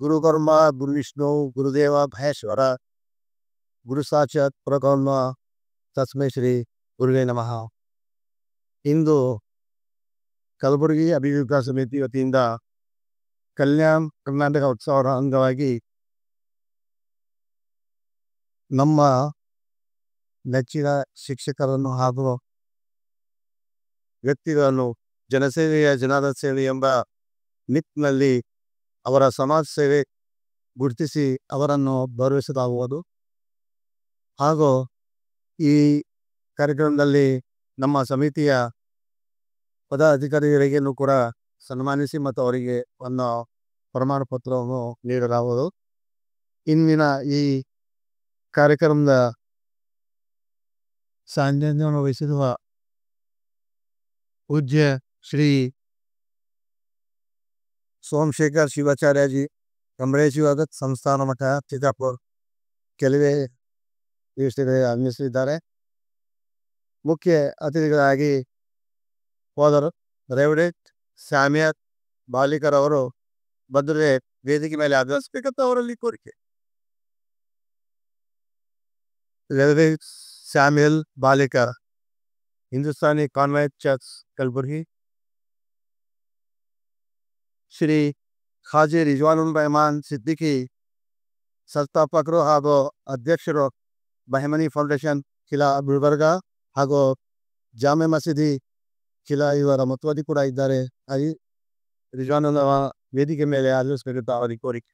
ಗುರು ಕರ್ಮ ಗುರು ವಿಷ್ಣು ಗುರುದೇವ ಮಹೇಶ್ವರ ಗುರು ಸಾಕ್ಷಾತ್ ಪರಬ್ರಹ್ಮ ತಸ್ಮೈ ಶ್ರೀ ಗುರುವೇ ನಮಃ. ಇಂದು ಕಲಬುರಗಿ ಅಭಿವೃದ್ಧಿ ಸಮಿತಿ ವತಿಯಿಂದ ಕಲ್ಯಾಣ ಕರ್ನಾಟಕ ಉತ್ಸವದ ಅಂಗವಾಗಿ ನಮ್ಮ ನೆಚ್ಚಿನ ಶಿಕ್ಷಕರನ್ನು ಹಾಗೂ ವ್ಯಕ್ತಿಗಳನ್ನು ಜನಸೇವೆಯ ಜನಾರ್ದನ ಸೇವೆ ಎಂಬ ನಿಟ್ಟಿನಲ್ಲಿ ಅವರ ಸಮಾಜ ಸೇವೆ ಗುರುತಿಸಿ ಅವರನ್ನು ಗೌರವಿಸಲಾಗುವುದು. ಹಾಗೂ ಈ ಕಾರ್ಯಕ್ರಮದಲ್ಲಿ ನಮ್ಮ ಸಮಿತಿಯ ಪದಾಧಿಕಾರಿಗಳಿಗೂ ಕೂಡ ಸನ್ಮಾನಿಸಿ ಮತ್ತು ಅವರಿಗೆ ಒಂದು ಪ್ರಮಾಣ ಪತ್ರವನ್ನು ನೀಡಲಾಗುವುದು. ಇಂದಿನ ಈ ಕಾರ್ಯಕ್ರಮದ ಸಾನ್ನಿಧ್ಯವನ್ನು ವಹಿಸಿರುವ ಪೂಜ್ಯ ಶ್ರೀ ಸೋಮಶೇಖರ್ ಶಿವಾಚಾರ್ಯಜಿ ಕಮರೇಶ್ವರ ಸಂಸ್ಥಾನ ಮಠ ಚಿತ್ತಾಪುರ ಕೆಲವೇ ಆಗಮಿಸಿದ್ದಾರೆ. ಮುಖ್ಯ ಅತಿಥಿಗಳಾಗಿ ಫಾದರ್ ರೆವರೆಂಡ್ ಸ್ಯಾಮ್ಯಲ್ ಬಾಲಿಕರ್ ಅವರು ಬಂದರೆ ವೇದಿಕೆ ಮೇಲೆ ಆಗಮಿಸಬೇಕಂತ ಅವರಲ್ಲಿ ಕೋರಿಕೆ. Reverend Samuel Balikar, Hindustani convent church Kalaburagi. Shri Qazi Rizwanul Rehman Siddiqui, ಸಂಸ್ಥಾಪಕರು ಹಾಗೂ ಅಧ್ಯಕ್ಷರು ಬಹಮನಿ ಫೌಂಡೇಶನ್ ಖಿಲಾ ಗುಲ್ಬರ್ಗ ಹಾಗೂ ಜಾಮೆ ಮಸೀದಿ ಖಿಲಾ, ಇವರ ಮುತುವರ್ಜಿ ಕೂಡ ಇದ್ದಾರೆ. ರಿಜ್ವಾನುಲ್ ವೇದಿಕೆ ಮೇಲೆ ಆಗಮಿಸಬೇಕಂತ ಅವರಿಗೆ ಕೋರಿಕೆ.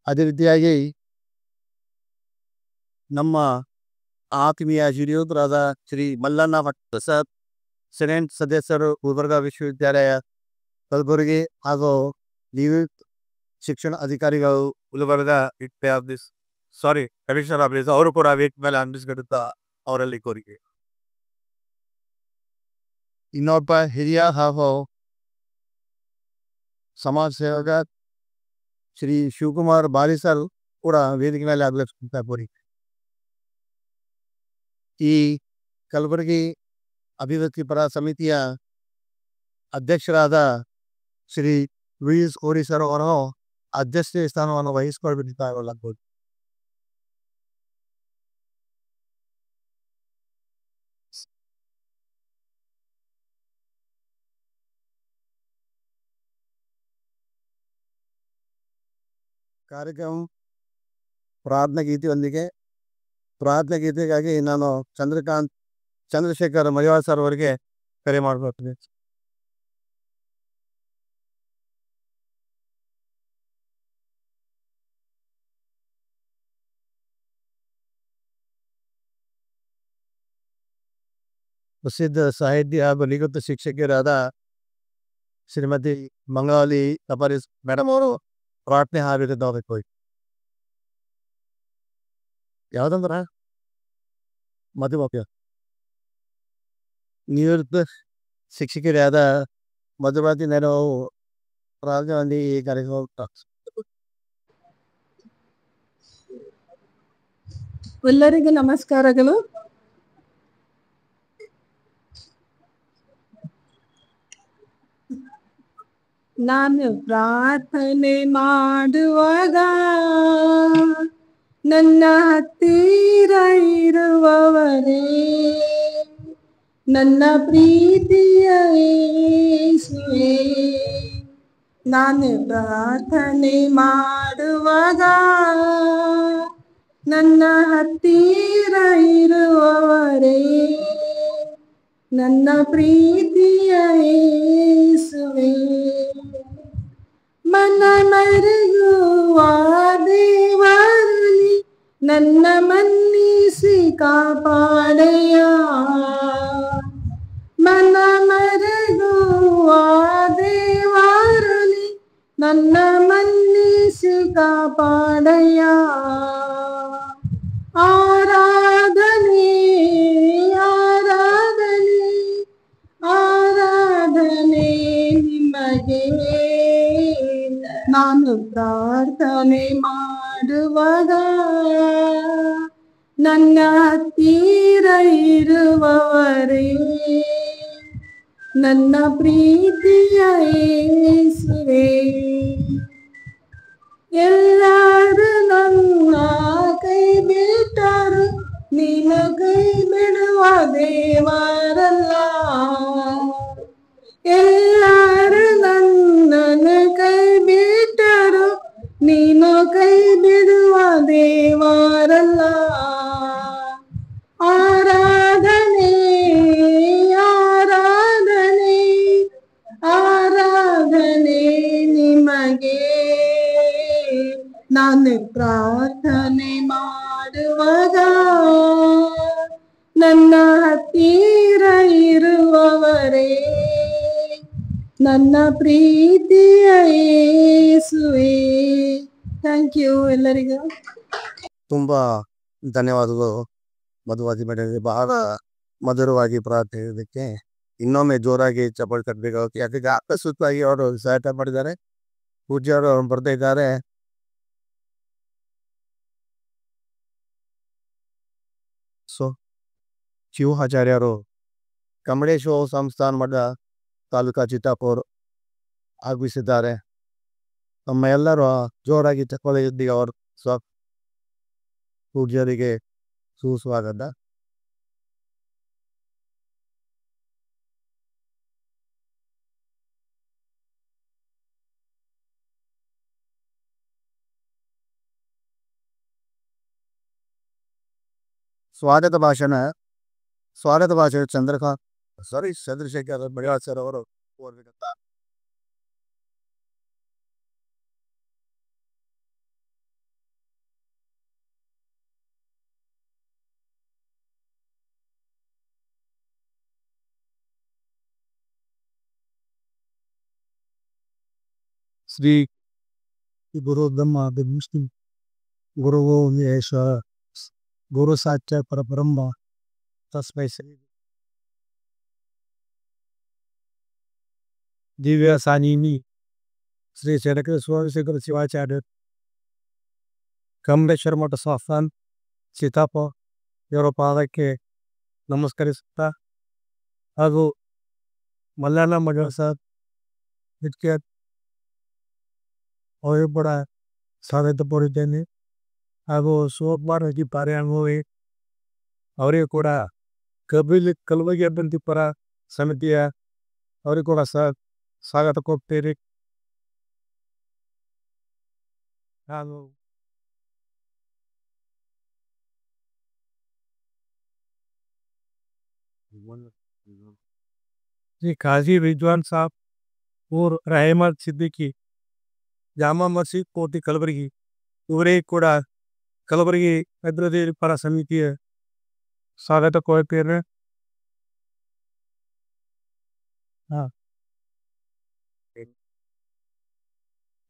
ಅದೇ ರೀತಿಯಾಗಿ ನಮ್ಮ ಆತ್ಮೀಯ ಹಿರಿಯೂರಾದ ಶ್ರೀ ಮಲ್ಲಣ್ಣ ಭಟ್ ಪ್ರಸಾದ್, ಸೆನೆಟ್ ಸದಸ್ಯರು, ಗುಲ್ಬರ್ಗ ವಿಶ್ವವಿದ್ಯಾಲಯ ಕಲಬುರಗಿ ಹಾಗೂ ನಿವೃತ್ತ ಶಿಕ್ಷಣ ಅಧಿಕಾರಿಗಳು ಗುಲ್ಬರ್ಗ ಕಮಿಷನರ್ ಆಫೀಸ್, ಅವರು ಕೂಡ ವೇದಿಕೆ ಮೇಲೆ ಆಗಮಿಸಬೇಕಂತ ಅವರಲ್ಲಿ ಕೋರಿಕೆ. ಇನ್ನೊಬ್ಬ ಹಿರಿಯ ಹಾಗೂ ಸಮಾಜ ಸೇವಕ ಶ್ರೀ ಶಿವಕುಮಾರ್ ಬಾಲಿಸರ್ ಕೂಡ ವೇದಿಕೆ ಮೇಲೆ ಆಗಮಿಸಬೇಕಂತ ಕೋರಿಕೆ. ಈ ಕಲಬುರಗಿ ಅಭಿವೃದ್ಧಿ ಪರ ಸಮಿತಿಯ ಅಧ್ಯಕ್ಷರಾದ ಶ್ರೀ ಲೂಯಿಸ್ ಕೋರಿಸರ್ ಅವರು ಅಧ್ಯಕ್ಷ ಸ್ಥಾನವನ್ನು ವಹಿಸಿಕೊಳ್ಳಬೇಕಾಗಬಹುದು. ಕಾರ್ಯಕ್ರಮ ಪ್ರಾರ್ಥನಾ ಗೀತೆಗಾಗಿ ನಾನು ಚಂದ್ರಶೇಖರ್ ಮರಿವಾಳ ಸರ್ ಅವರಿಗೆ ಕರೆ ಮಾಡಬೇಕು. ಪ್ರಸಿದ್ಧ ಸಾಹಿತ್ಯ ಹಾಗೂ ನಿವೃತ್ತ ಶಿಕ್ಷಕಿಯರಾದ ಶ್ರೀಮತಿ ಮಂಗಾವಲಿ ತಪಾರಿಸ್ ಮೇಡಮ್ ಅವರು ಪ್ರಾರ್ಥನೆ ಹಾಡಬೇಕು. ಯಾವುದಂದ್ರ ಮಧುಮಕ್ಯ ನಿವೃತ್ತ ಶಿಕ್ಷಕಿಯರಾದ ಮಧುಮತಿ ನೆರವು ಪ್ರಾರ್ಥನೆ ಈ ಕಾರ್ಯಕ್ರಮ. ಎಲ್ಲರಿಗೂ ನಮಸ್ಕಾರಗಳು. ನಾನು ಪ್ರಾರ್ಥನೆ ಮಾಡುವಾಗ ನನ್ನ ಹತ್ತಿರ ಇರುವವರೇ, ನನ್ನ ಪ್ರೀತಿಯ ಯೇಸುವೇ. ನಾನು ಪ್ರಾರ್ಥನೆ ಮಾಡುವಾಗ ನನ್ನ ಹತ್ತಿರ ಇರುವವರೇ, ನನ್ನ ಪ್ರೀತಿಯ ಯೇಸುವೇ. ಮನ ಮರೆಯುವ ದೇವರಲ್ಲಿ ನನ್ನ ಮನ್ನಿಸಿ ಕಾಪಾಡೆಯ. ಮನ ಮರೆಯುವ ದೇವರಲ್ಲಿ ನನ್ನ ಮನ್ನಿಸಿ ಕಾಪಾಡೆಯ. ಆರಾಧನೆ ಆರಾಧನೆ ಆರಾಧನೆ ನಿಮಗೆ. ನಾನು ಪ್ರಾರ್ಥನೆ ಮಾಡುವಾಗ ನನ್ನ ಹತ್ತಿರ ಇರುವವರೇ, ನನ್ನ ಪ್ರೀತಿಯ ಯೇಸುವೇ. ಎಲ್ಲರೂ ನನ್ನ ಕೈ ಬಿಟ್ಟರು ನೀನು ಕೈ ಬಿಡುವ ದೇವರಲ್ಲ. ಎಲ್ಲರೂ ನನ್ನನ್ನು ಕೈ ಬಿಟ್ಟರು ನೀನು ಕೈ ಬಿಡುವ ದೇವರಲ್ಲ. ಆರಾಧನೆ ಆರಾಧನೆ ಆರಾಧನೆ ನಿಮಗೆ. ನಾನು ಪ್ರಾರ್ಥನೆ ಮಾಡುವಾಗ ನನ್ನ ಹತ್ತಿರ ಇರುವವರೇ, ನನ್ನ ಪ್ರೀತಿಯ ಯೇಸುವೇ. ಥ್ಯಾಂಕ್ ಯು ಎಲ್ಲರಿಗೂ. ತುಂಬಾ ಧನ್ಯವಾದಗಳು ಮಧುವಾದಿ ಮೇಡಮ್, ಬಹಳ ಮಧುರವಾಗಿ ಪ್ರಾರ್ಥಿಸೋದಕ್ಕೆ. ಇನ್ನೊಮ್ಮೆ ಜೋರಾಗಿ ಚಪ್ಪಾಳೆ ತಟ್ಟಬೇಕಾಗುತ್ತೆ, ಯಾಕಂದ್ರೆ ಆಕಸ್ಮಿಕವಾಗಿ ಅವರು ಸಹಾಯ ಮಾಡಿದ್ದಾರೆ. ಪೂಜ್ಯರು ಅವ್ರು ಬರ್ತಾ ಇದ್ದಾರೆ. ಸೊ ಶಿವಾಚಾರ್ಯರು ಕಮಲೇಶ್ವರ ಸಂಸ್ಥಾನ ಮಠ ತಾಲೂಕಾ ಚಿತ್ತಾಪುರ ಆಗಮಿಸಿದ್ದಾರೆ. ನಮ್ಮ ಎಲ್ಲರೂ ಜೋರಾಗಿ ಚಪ್ಪಾಳೆ ಇದ್ದೀವಿ ಅವರು ಪೂಜ್ಯರಿಗೆ ಸುಸ್ವಾಗತ. ಸ್ವಾಗತ ಭಾಷಣ ಚಂದ್ರಶೇಖರ್ ಬಡಿವಾಳ್ ಸರ್ ಅವರು ಓದ್ಬೇಕಂತ. ಶ್ರೀ ಗುರು ಬ್ರಹ್ಮ ವಿಷ್ಣು ಗುರುವೋ ಮಹೇಶ್ವರ ಗುರು ಸಾಕ್ಷಾತ್ ಪರಬ್ರಹ್ಮ ತಸ್ಮೈ ಶ್ರೀ ದಿವ್ಯ ಸಾನಿನಿ ಶ್ರೀ ಚಂದ್ರಶೇಖರ ಶಿವಾಚಾರ್ಯ ಕಮಲೇಶ್ವರ ಮಠ ಸಂಸ್ಥಾನ ಚಿತ್ತಾಪುರ ಇವರ ಪಾದಕ್ಕೆ ನಮಸ್ಕರಿಸುತ್ತಾ, ಹಾಗೂ ಮಲ್ಲಾಳ ಮಗ ಸರ್ ಅವರು ಕೂಡ ಸ್ವಾಗತ ಕೋರಿದ್ದೇನೆ. ಹಾಗೂ ಶಿವಕುಮಾರ್ ಪಾರೆ ಅನುಭವಿ ಅವರಿಗೂ ಕೂಡ ಕಲಬುರಗಿ ಅಭ್ಯರ್ಥಿ ಪರ ಸಮಿತಿಯ ಅವರಿಗೂ ಕೂಡ ಸ್ವಾಗತ ಕೊಡ್ತೀರಿ. ಹಾಗೂ ಶ್ರೀ ಕಾಜಿ ರಿಜ್ವಾನ್ ಸಾಬ್ ಊರ್ ರಹಮತ್ ಸಿದ್ದಿಕಿ ಜಾಮಾ ಮಸೀದ್ ಕೋಟಿ ಕಲಬುರಗಿ ಇವರೇ ಕೂಡ ಕಲಬುರಗಿ ಅಭಿವೃದ್ಧಿ ಪರ ಸಮಿತಿಯ ಸ್ವಾಗತ ಕೋರುತ್ತೇನೆ.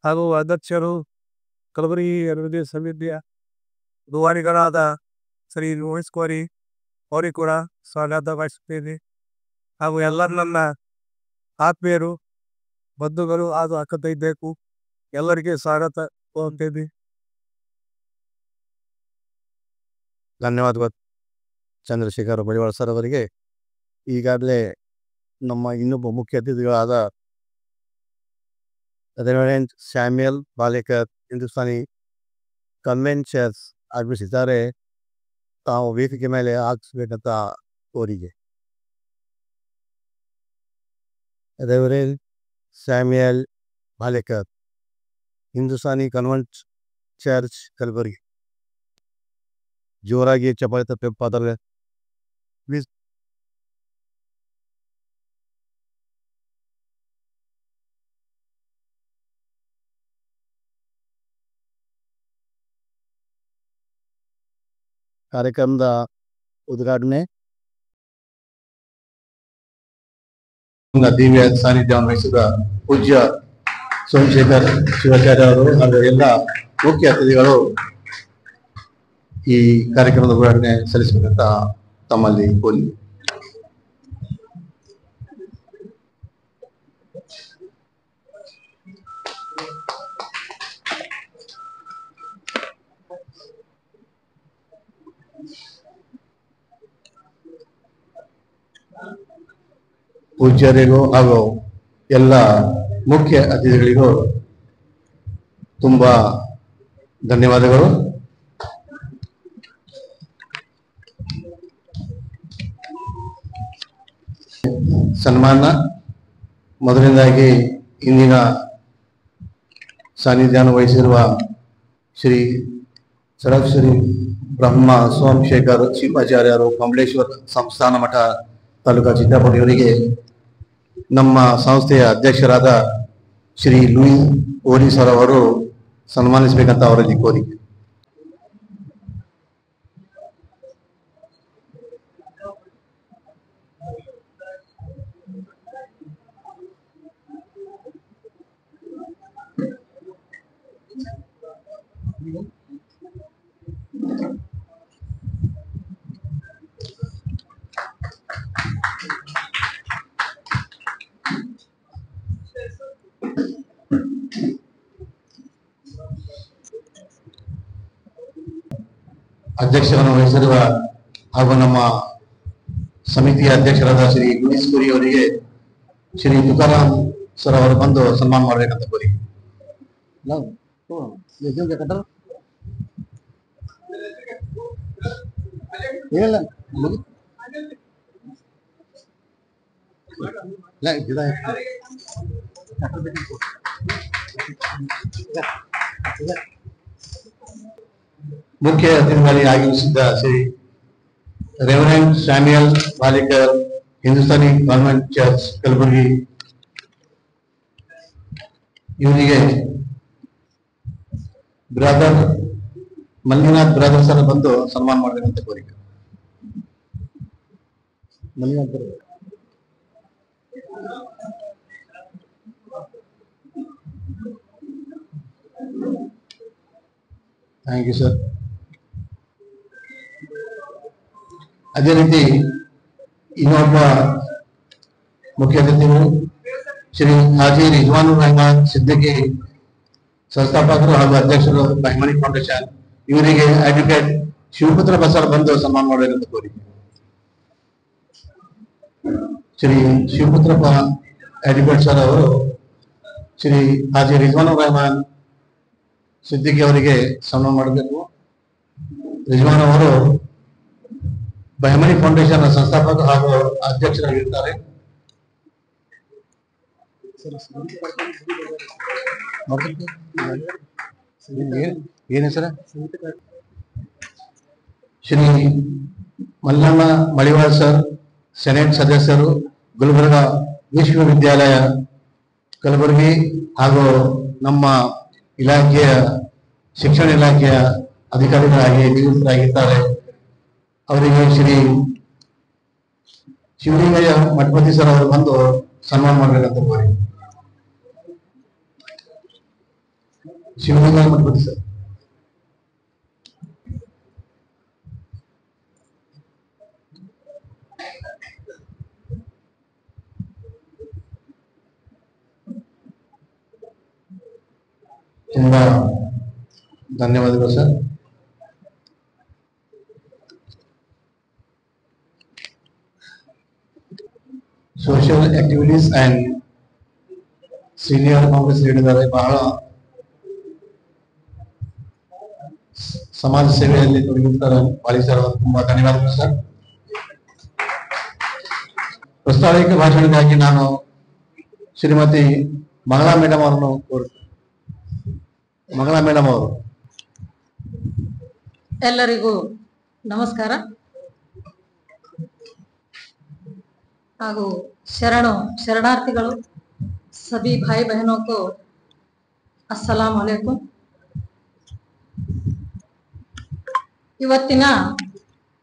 ಹಾಗೂ ಅಧ್ಯಕ್ಷರು ಕಲಬುರಗಿ ಅಭಿವೃದ್ಧಿ ಸಮಿತಿಯ ದುವಾರಿಗಳಾದ ಶ್ರೀ ರೋಹಿತ್ ಕೋರಿ ಅವರಿಗೆ ಕೂಡ ಸ್ವಾಗತ ಬಯಸುತ್ತೇನೆ. ಹಾಗೂ ಎಲ್ಲರೂ ನನ್ನ ಆತ್ಮೀಯರು ಬಂಧುಗಳು ಹಾಗೂ ಅಕ್ಕತೈಬೇಕು ಎಲ್ಲರಿಗೆ ಸ್ವಾಗತ ಕೋರುತ್ತೇನೆ. ಧನ್ಯವಾದಗಳು ಚಂದ್ರಶೇಖರ್ ಬಡಿವಾಳ್ ಸರ್ ಅವರಿಗೆ. ಈಗಾಗಲೇ ನಮ್ಮ ಇನ್ನೊಬ್ಬ ಮುಖ್ಯ ಅತಿಥಿಗಳಾದ reverend Samuel Balekar Hindustani conventions ಆಗಮಿಸಿದ್ದಾರೆ. ತಾವು ವೇದಿಕೆ ಮೇಲೆ ಹಾಕಿಸ್ಬೇಕಂತ ಕೋರಿಕೆ. Reverend Samuel Balekar Hindustani convent church Kalaburagi. ಜೋರಾಗಿ ಚಪ್ಪಾಳೆ ತಪ್ಪೆ ಪ್ಲೀಸ್. ಕಾರ್ಯಕ್ರಮದ ಉದ್ಘಾಟನೆ ದಿವ್ಯ ಸಾನ್ನಿಧ್ಯವನ್ನು ವಹಿಸಿದ ಪೂಜ್ಯ ಸೋಮಶೇಖರ್ ಶಿವಾಚಾರ್ಯ ಅವರು ಹಾಗೂ ಎಲ್ಲ ಮುಖ್ಯ ಅತಿಥಿಗಳು ಈ ಕಾರ್ಯಕ್ರಮದ ಉದ್ಘಾಟನೆ ಸಲ್ಲಿಸಬೇಕಂತ ತಮ್ಮಲ್ಲಿ ಕೋರಿ. ಪೂಜ್ಯರಿಗೂ ಹಾಗೂ ಎಲ್ಲ ಮುಖ್ಯ ಅತಿಥಿಗಳಿಗೂ ತುಂಬಾ ಧನ್ಯವಾದಗಳು. ಸನ್ಮಾನ ಮೊದಲನೇದಾಗಿ ಇಂದಿನ ಸಾನ್ನಿಧ್ಯಾನ ವಹಿಸಿರುವ ಶ್ರೀ ಷಡಕ್ಷರಿ ಬ್ರಹ್ಮ ಸೋಮಶೇಖರ್ ಶಿವಾಚಾರ್ಯರು ಕಮಲೇಶ್ವರ ಸಂಸ್ಥಾನ ಮಠ ತಾಲೂಕಾ ಚಿತ್ತಾಪುರಿಯವರಿಗೆ ನಮ್ಮ ಸಂಸ್ಥೆಯ ಅಧ್ಯಕ್ಷರಾದ ಶ್ರೀ ಲೂಯಿ ಓರಿ ಸರ್ ಅವರು ಸನ್ಮಾನಿಸಬೇಕಂತ ಅವರಲ್ಲಿ ಕೋರಿಕೆ. ಅಧ್ಯಕ್ಷರನ್ನು ವಹಿಸಿರುವ ಹಾಗೂ ನಮ್ಮ ಸಮಿತಿಯ ಅಧ್ಯಕ್ಷರಾದ ಶ್ರೀ ಲೂಯಿಸ್ ಕುರಿ ಅವರಿಗೆ ಶ್ರೀ ತುಕಾರಾಮ್ ಸರ್ ಅವರು ಬಂದು ಸನ್ಮಾನ ಮಾಡಬೇಕಂತ ಕೋರಿ. ಮುಖ್ಯ ಅತಿಥಿಗಳಲ್ಲಿ ಆಗಮಿಸಿದ್ದ Shri reverend Samuel Walikar, Hindustani convent church Kalaburagi, ಇವರಿಗೆ ಬ್ರದರ್ ಮಲ್ಲಿನಾಥ್ ಬ್ರದರ್ ಸರ್ ಬಂದು ಸನ್ಮಾನ ಮಾಡಬೇಕಂತ ಕೋರಿಕೆ. Mallinath brother. Thank you sir. ಅದೇ ರೀತಿ ಇನ್ನೊಬ್ಬ ಮುಖ್ಯ ಅತಿಥಿಗಳು ಶ್ರೀ ಹಾಜಿ ರಿಜ್ವಾನುರ್ ರೆಹಮಾನ್ ಸಿದ್ದಿಕಿ, ಸಂಸ್ಥಾಪಕರು ಹಾಗೂ ಅಧ್ಯಕ್ಷರು ರೆಹಮಾನಿ ಫೌಂಡೇಶನ್, ಇವರಿಗೆ ಅಡ್ವೊಕೇಟ್ ಶಿವಪುತ್ರ ಬಸರ್ ಬಂದು ಸನ್ಮಾನ ಮಾಡಬೇಕಂತ ಕೋರಿಕೆ. ಶ್ರೀ ಶಿವಪುತ್ರಪ್ಪ ಅಡ್ವೊಕೇಟ್ ಸರ್ ಅವರು ಶ್ರೀ ಹಾಜಿ ರಿಜ್ವಾನುರ್ ರೆಹಮಾನ್ ಸಿದ್ದಿಕಿ ಅವರಿಗೆ ಸನ್ಮಾನ ಮಾಡಬೇಕು. ರಿಜ್ವಾನ್ ಅವರು ರೆಹಮಾನಿ ಫೌಂಡೇಶನ್ ಸಂಸ್ಥಾಪಕ ಹಾಗೂ ಅಧ್ಯಕ್ಷರಾಗಿರ್ತಾರೆ. ಏನ್ ಹೆಸರ? ಶ್ರೀ ಮಲ್ಲಣ್ಣ ಮಳಿವಾಳ್ ಸರ್, ಸೆನೆಟ್ ಸದಸ್ಯರು, ಗುಲ್ಬರ್ಗಾ ವಿಶ್ವವಿದ್ಯಾಲಯ ಕಲಬುರಗಿ ಹಾಗೂ ನಮ್ಮ ಇಲಾಖೆಯ ಶಿಕ್ಷಣ ಇಲಾಖೆಯ ಅಧಿಕಾರಿಗಳಾಗಿ ನಿವೃತ್ತರಾಗಿದ್ದಾರೆ. ಅವರಿಗೆ ಶ್ರೀ ಶಿವಲಿಂಗಯ್ಯ ಮಠಪತಿ ಸರ್ ಅವರು ಬಂದು ಸನ್ಮಾನ ಮಾಡಬೇಕಂತ ಕೋರಿ. ಶಿವಲಿಂಗಯ್ಯ ಮಠಪತಿ ಸರ್. ತುಂಬಾ ಧನ್ಯವಾದಗಳು sir. Social activities and senior Congress leader, ಬಹಳ ಸಮಾಜ ಸೇವೆಯಲ್ಲಿ ತೊಡಗಿರ್ತಾರೆ ವಾಲಿ ಸರ್, ತುಂಬಾ ಧನ್ಯವಾದಗಳು ಸರ್. ಪ್ರಾಸ್ತಾವಿಕ ಭಾಷಣಕ್ಕಾಗಿ ನಾನು ಶ್ರೀಮತಿ ಮಂಗಳಾ ಮೇಡಮ್ ಅವರನ್ನು ಕೋರುತ್ತೇನೆ. ಮಂಗಳಾ ಮೇಡಮ್ ಅವರು. ಎಲ್ಲರಿಗೂ ನಮಸ್ಕಾರ ಹಾಗೂ ಶರಣಾರ್ಥಿಗಳು ಸಭಿ ಭಾಯಿ ಬಹನೋं को अस्सलाम वालेकुम. ಇವತ್ತಿನ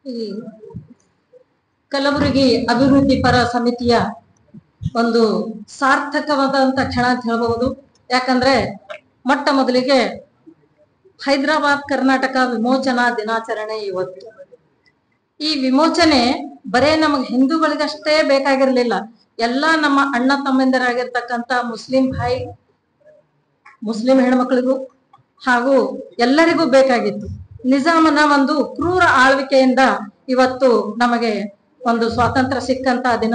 ಈ ಕಲಬುರಗಿ ಅಭಿವೃದ್ಧಿ ಪರ ಸಮಿತಿಯ ಒಂದು ಸಾರ್ಥಕವಾದಂತ ಕ್ಷಣ ಅಂತ ಹೇಳಬಹುದು. ಯಾಕಂದ್ರೆ ಮೊಟ್ಟ ಮೊದಲಿಗೆ ಹೈದರಾಬಾದ್ ಕರ್ನಾಟಕ ವಿಮೋಚನಾ ದಿನಾಚರಣೆ ಇವತ್ತು. ಈ ವಿಮೋಚನೆ ಬರೇ ನಮಗೆ ಹಿಂದೂಗಳಿಗಷ್ಟೇ ಬೇಕಾಗಿರ್ಲಿಲ್ಲ, ಎಲ್ಲ ನಮ್ಮ ಅಣ್ಣ ತಮ್ಮಂದಿರಾಗಿರ್ತಕ್ಕಂಥ ಮುಸ್ಲಿಂ ಹೆಣ್ಮಕ್ಳಿಗೂ ಹಾಗೂ ಎಲ್ಲರಿಗೂ ಬೇಕಾಗಿತ್ತು. ನಿಜಾಮನ ಒಂದು ಕ್ರೂರ ಆಳ್ವಿಕೆಯಿಂದ ಇವತ್ತು ನಮಗೆ ಒಂದು ಸ್ವಾತಂತ್ರ್ಯ ಸಿಕ್ಕಂತ ದಿನ.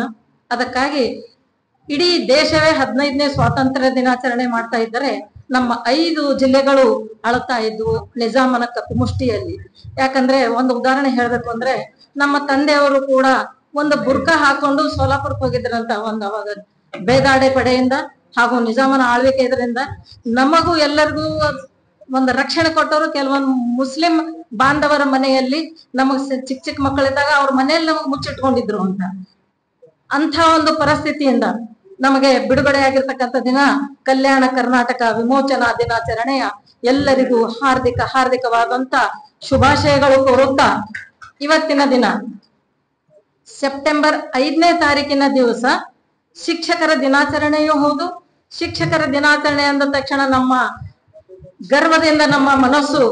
ಅದಕ್ಕಾಗಿ ಇಡೀ ದೇಶವೇ 15ನೇ ಸ್ವಾತಂತ್ರ್ಯ ದಿನಾಚರಣೆ ಮಾಡ್ತಾ ಇದ್ದರೆ ನಮ್ಮ 5 ಜಿಲ್ಲೆಗಳು ಅಳ್ತಾ ಇದ್ವು ನಿಜಾಮನ ಕಪಿಮುಷ್ಟಿಯಲ್ಲಿ. ಯಾಕಂದ್ರೆ ಒಂದು ಉದಾಹರಣೆ ಹೇಳ್ಬೇಕು ಅಂದ್ರೆ, ನಮ್ಮ ತಂದೆಯವರು ಕೂಡ ಒಂದು ಬುರ್ಕ ಹಾಕೊಂಡು ಸೋಲಾಪುರಕ್ಕೆ ಹೋಗಿದ್ರಂತ ಒಂದು ಅವಾಗ ಬೇದಾಡೆ ಪಡೆಯಿಂದ ಹಾಗೂ ನಿಜಾಮನ ಆಳ್ವಿಕೆ ಇದರಿಂದ ನಮಗೂ ಎಲ್ಲರಿಗೂ ಒಂದು ರಕ್ಷಣೆ ಕೊಟ್ಟವರು ಕೆಲವೊಂದು ಮುಸ್ಲಿಂ ಬಾಂಧವರ ಮನೆಯಲ್ಲಿ ನಮಗ್ ಚಿಕ್ಕ ಚಿಕ್ಕ ಮಕ್ಕಳಿದ್ದಾಗ ಅವ್ರ ಮನೆಯಲ್ಲಿ ನಮಗ್ ಮುಚ್ಚಿಟ್ಕೊಂಡಿದ್ರು ಅಂತ ಒಂದು ಪರಿಸ್ಥಿತಿಯಿಂದ ನಮಗೆ ಬಿಡುಗಡೆ ಆಗಿರ್ತಕ್ಕಂಥ ದಿನ ಕಲ್ಯಾಣ ಕರ್ನಾಟಕ ವಿಮೋಚನಾ ದಿನಾಚರಣೆಯ ಎಲ್ಲರಿಗೂ ಹಾರ್ದಿಕವಾದಂತ ಶುಭಾಶಯಗಳು ಕೋರುತ್ತಾ, ಇವತ್ತಿನ ದಿನ ಸೆಪ್ಟೆಂಬರ್ 5ನೇ ತಾರೀಕಿನ ದಿವಸ ಶಿಕ್ಷಕರ ದಿನಾಚರಣೆಯೂ ಹೌದು. ಶಿಕ್ಷಕರ ದಿನಾಚರಣೆ ಅಂದ ತಕ್ಷಣ ನಮ್ಮ ಗರ್ವದಿಂದ ನಮ್ಮ ಮನಸ್ಸು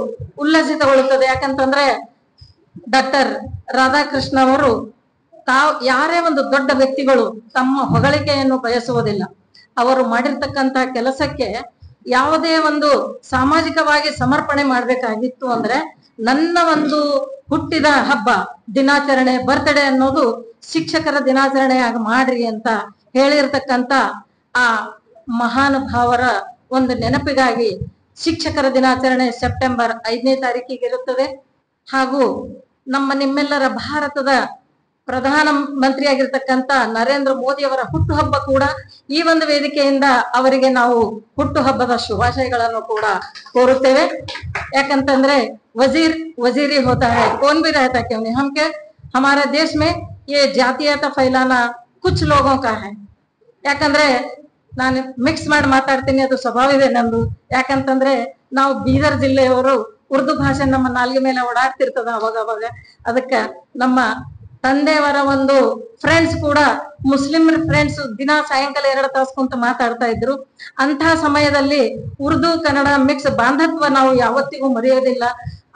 ಉಲ್ಲಸಿತಗೊಳ್ಳುತ್ತದೆ. ಯಾಕಂತಂದ್ರೆ ಡಾಕ್ಟರ್ ರಾಧಾಕೃಷ್ಣ ಅವರು ಯಾರೇ ಒಂದು ದೊಡ್ಡ ವ್ಯಕ್ತಿಗಳು ತಮ್ಮ ಹೊಗಳಿಕೆಯನ್ನು ಬಯಸುವುದಿಲ್ಲ. ಅವರು ಮಾಡಿರ್ತಕ್ಕಂತ ಕೆಲಸಕ್ಕೆ ಯಾವುದೇ ಒಂದು ಸಾಮಾಜಿಕವಾಗಿ ಸಮರ್ಪಣೆ ಮಾಡ್ಬೇಕಾಗಿತ್ತು ಅಂದ್ರೆ ನನ್ನ ಒಂದು ಹುಟ್ಟಿದ ಹಬ್ಬ ದಿನಾಚರಣೆ ಬರ್ತ್ಡೇ ಅನ್ನೋದು ಶಿಕ್ಷಕರ ದಿನಾಚರಣೆಯಾಗಿ ಮಾಡ್ರಿ ಅಂತ ಹೇಳಿರ್ತಕ್ಕಂತ ಆ ಮಹಾನುಭಾವರ ಒಂದು ನೆನಪಿಗಾಗಿ ಶಿಕ್ಷಕರ ದಿನಾಚರಣೆ ಸೆಪ್ಟೆಂಬರ್ 5ನೇ ತಾರೀಕಿಗೆ ಇರುತ್ತದೆ. ಹಾಗೂ ನಿಮ್ಮೆಲ್ಲರ ಭಾರತದ ಪ್ರಧಾನ ಮಂತ್ರಿಯಾಗಿರ್ತಕ್ಕಂತ ನರೇಂದ್ರ ಮೋದಿ ಅವರ ಹುಟ್ಟುಹಬ್ಬ ಕೂಡ ಈ ಒಂದು ವೇದಿಕೆಯಿಂದ ಅವರಿಗೆ ನಾವು ಹುಟ್ಟುಹಬ್ಬದ ಶುಭಾಶಯಗಳನ್ನು ಕೂಡ ಕೋರುತ್ತೇವೆ. ಯಾಕಂತಂದ್ರೆ वजीरी होता है, कौन भी रहता क्यों नहीं, हम क्या हमारे देश में ये जातीयता फैलाना कुछ लोगों का है. ಯಾಕಂದ್ರೆ ನಾನು ಮಿಕ್ಸ್ ಮಾಡಿ ಮಾತಾಡ್ತೀನಿ, ಅದು ಸ್ವಭಾವ ಇದೆ ನಮ್ದು. ಯಾಕಂತಂದ್ರೆ ನಾವು ಬೀದರ್ ಜಿಲ್ಲೆಯವರು ಉರ್ದು ಭಾಷೆ ನಮ್ಮ ನಾಲ್ಗೆ ಮೇಲೆ ಓಡಾಡ್ತಿರ್ತದ ಅವಾಗ. ಅದಕ್ಕ ನಮ್ಮ ತಂದೆಯವರ ಒಂದು ಫ್ರೆಂಡ್ಸ್ ಕೂಡ ಮುಸ್ಲಿಂ ಫ್ರೆಂಡ್ಸ್ ದಿನ ಸಾಯಂಕಾಲ 2 ತಾಸು ಕುಂತ ಮಾತಾಡ್ತಾ ಇದ್ರು. ಅಂತಹ ಸಮಯದಲ್ಲಿ ಉರ್ದು ಕನ್ನಡ ಮಿಕ್ಸ್ ಬಾಂಧವ್ಯ ನಾವು ಯಾವತ್ತಿಗೂ ಮರೆಯೋದಿಲ್ಲ.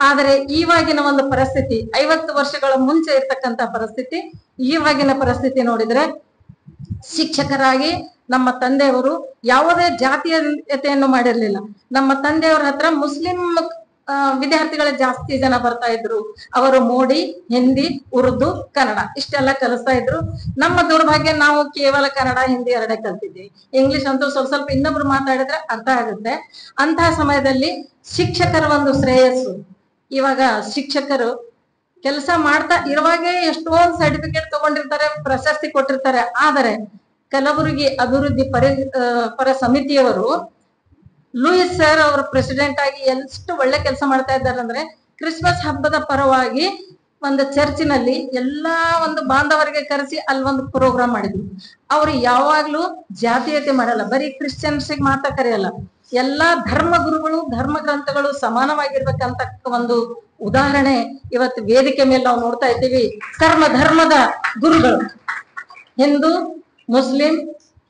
ಆದರೆ ಈವಾಗಿನ ಒಂದು ಪರಿಸ್ಥಿತಿ 50 ವರ್ಷಗಳ ಮುಂಚೆ ಇರ್ತಕ್ಕಂತ ಪರಿಸ್ಥಿತಿ, ಈವಾಗಿನ ಪರಿಸ್ಥಿತಿ ನೋಡಿದ್ರೆ ಶಿಕ್ಷಕರಾಗಿ ನಮ್ಮ ತಂದೆಯವರು ಯಾವುದೇ ಜಾತೀಯತೆಯನ್ನು ಮಾಡಿರ್ಲಿಲ್ಲ. ನಮ್ಮ ತಂದೆಯವರ ಹತ್ರ ಮುಸ್ಲಿಂ ವಿದ್ಯಾರ್ಥಿಗಳೇ ಜಾಸ್ತಿ ಜನ ಬರ್ತಾ ಇದ್ರು. ಅವರು ಮೋಡಿ, ಹಿಂದಿ, ಉರ್ದು, ಕನ್ನಡ ಇಷ್ಟೆಲ್ಲ ಕಲಿಸ್ತಾ ಇದ್ರು. ನಮ್ಮ ದುರ್ಭಾಗ್ಯ ನಾವು ಕೇವಲ ಕನ್ನಡ ಹಿಂದಿ 2 ಕಲ್ತಿದ್ವಿ. ಇಂಗ್ಲಿಷ್ ಅಂತೂ ಸ್ವಲ್ಪ ಇನ್ನೊಬ್ರು ಮಾತಾಡಿದ್ರೆ ಅರ್ಥ ಆಗುತ್ತೆ. ಅಂತಹ ಸಮಯದಲ್ಲಿ ಶಿಕ್ಷಕರ ಒಂದು ಶ್ರೇಯಸ್ಸು, ಇವಾಗ ಶಿಕ್ಷಕರು ಕೆಲಸ ಮಾಡ್ತಾ ಇರುವಾಗೆ ಎಷ್ಟೊಂದು ಸರ್ಟಿಫಿಕೇಟ್ ತಗೊಂಡಿರ್ತಾರೆ, ಪ್ರಶಸ್ತಿ ಕೊಟ್ಟಿರ್ತಾರೆ. ಆದರೆ ಕಲಬುರಗಿ ಅಭಿವೃದ್ಧಿ ಪರ ಸಮಿತಿಯವರು ಲೂಯಿಸ್ ಸರ್ ಅವರು ಪ್ರೆಸಿಡೆಂಟ್ ಆಗಿ ಎಷ್ಟು ಒಳ್ಳೆ ಕೆಲಸ ಮಾಡ್ತಾ ಇದ್ದಾರೆ ಅಂದ್ರೆ, ಕ್ರಿಸ್ಮಸ್ ಹಬ್ಬದ ಪರವಾಗಿ ಒಂದು ಚರ್ಚಿನಲ್ಲಿ ಎಲ್ಲಾ ಒಂದು ಬಾಂಧವರಿಗೆ ಕರೆಸಿ ಅಲ್ಲಿ ಒಂದು ಪ್ರೋಗ್ರಾಮ್ ಮಾಡಿದ್ರು. ಅವ್ರು ಯಾವಾಗ್ಲೂ ಜಾತೀಯತೆ ಮಾಡಲ್ಲ, ಬರೀ ಕ್ರಿಶ್ಚಿಯನ್ಸಿಗೆ ಮಾತ್ರ ಕರೆಯಲ್ಲ, ಎಲ್ಲಾ ಧರ್ಮ ಗುರುಗಳು ಧರ್ಮ ಗ್ರಂಥಗಳು ಸಮಾನವಾಗಿರ್ಬೇಕಂತ ಒಂದು ಉದಾಹರಣೆ ಇವತ್ತು ವೇದಿಕೆ ಮೇಲೆ ನಾವು ನೋಡ್ತಾ ಇದ್ದೀವಿ. ಧರ್ಮದ ಗುರುಗಳು ಹಿಂದೂ, ಮುಸ್ಲಿಂ,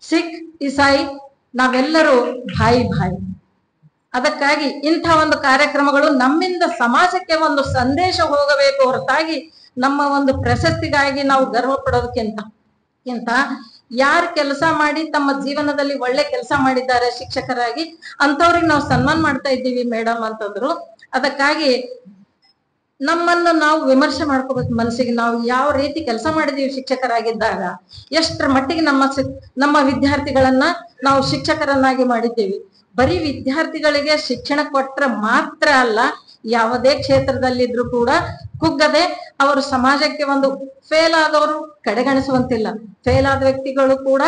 ಸಿಖ್, ಇಸಾಯಿ ನಾವೆಲ್ಲರೂ ಭಾಯಿ. ಅದಕ್ಕಾಗಿ ಇಂಥ ಒಂದು ಕಾರ್ಯಕ್ರಮಗಳು ನಮ್ಮಿಂದ ಸಮಾಜಕ್ಕೆ ಒಂದು ಸಂದೇಶ ಹೋಗಬೇಕು ಹೊರತಾಗಿ ನಮ್ಮ ಒಂದು ಪ್ರಶಸ್ತಿಗಾಗಿ ನಾವು ಗರ್ವ ಪಡೋದಕ್ಕಿಂತ ಯಾರು ಕೆಲಸ ಮಾಡಿ ತಮ್ಮ ಜೀವನದಲ್ಲಿ ಒಳ್ಳೆ ಕೆಲಸ ಮಾಡಿದ್ದಾರೆ ಶಿಕ್ಷಕರಾಗಿ ಅಂತವ್ರಿಗೆ ನಾವು ಸನ್ಮಾನ ಮಾಡ್ತಾ ಇದ್ದೀವಿ ಮೇಡಮ್ ಅಂತಂದ್ರು. ಅದಕ್ಕಾಗಿ ನಮ್ಮನ್ನು ನಾವು ವಿಮರ್ಶೆ ಮಾಡ್ಕೋಬೇಕು ಮನಸ್ಸಿಗೆ. ನಾವು ಯಾವ ರೀತಿ ಕೆಲಸ ಮಾಡಿದೀವಿ ಶಿಕ್ಷಕರಾಗಿದ್ದಾಗ, ಎಷ್ಟರ ಮಟ್ಟಿಗೆ ನಮ್ಮ ವಿದ್ಯಾರ್ಥಿಗಳನ್ನ ನಾವು ಶಿಕ್ಷಕರನ್ನಾಗಿ ಮಾಡಿದ್ದೀವಿ. ಬರೀ ವಿದ್ಯಾರ್ಥಿಗಳಿಗೆ ಶಿಕ್ಷಣ ಕೊಟ್ರೆ ಮಾತ್ರ ಅಲ್ಲ, ಯಾವುದೇ ಕ್ಷೇತ್ರದಲ್ಲಿದ್ರು ಕೂಡ ಕುಗ್ಗದೆ ಅವರು ಸಮಾಜಕ್ಕೆ ಒಂದು ಫೇಲ್ ಆದವರು ಕಡೆಗಣಿಸುವಂತಿಲ್ಲ. ಫೇಲ್ ಆದ ವ್ಯಕ್ತಿಗಳು ಕೂಡ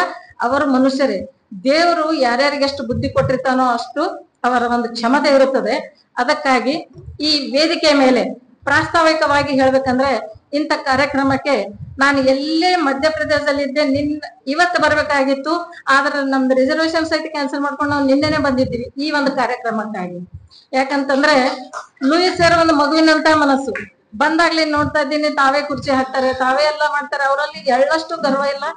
ಅವರು ಮನುಷ್ಯರೇ. ದೇವರು ಯಾರ್ಯಾರಿಗೆ ಎಷ್ಟು ಬುದ್ಧಿ ಕೊಟ್ಟಿರ್ತಾನೋ ಅಷ್ಟು ಅವರ ಒಂದು ಕ್ಷಮತೆ ಇರುತ್ತದೆ. ಅದಕ್ಕಾಗಿ ಈ ವೇದಿಕೆ ಮೇಲೆ ಪ್ರಾಸ್ತಾವಿಕವಾಗಿ ಹೇಳ್ಬೇಕಂದ್ರೆ, ಇಂಥ ಕಾರ್ಯಕ್ರಮಕ್ಕೆ ನಾನು ಎಲ್ಲೇ ಮಧ್ಯಪ್ರದೇಶದಲ್ಲಿದ್ದೆ, ಇವತ್ತು ಬರ್ಬೇಕಾಗಿತ್ತು, ಆದ್ರೆ ನಮ್ದು ರಿಸರ್ವೇಶನ್ ಸಹಿತ ಕ್ಯಾನ್ಸಲ್ ಮಾಡ್ಕೊಂಡು ನಾವು ನಿನ್ನೆನೆ ಬಂದಿದ್ದೀವಿ ಈ ಒಂದು ಕಾರ್ಯಕ್ರಮಕ್ಕಾಗಿ. ಯಾಕಂತಂದ್ರೆ ಲೂಯಿಸ್ ಸರ್ ಒಂದು ಮಗುವಿನಂತ ಮನಸ್ಸು. ಬಂದಾಗ್ಲಿ ನೋಡ್ತಾ ಇದ್ದೀನಿ, ತಾವೇ ಕುರ್ಚಿ ಹಾಕ್ತಾರೆ, ತಾವೇ ಎಲ್ಲ ಮಾಡ್ತಾರೆ. ಅವರಲ್ಲಿ ಎಳ್ಳಷ್ಟು ಗರ್ವ ಇಲ್ಲ,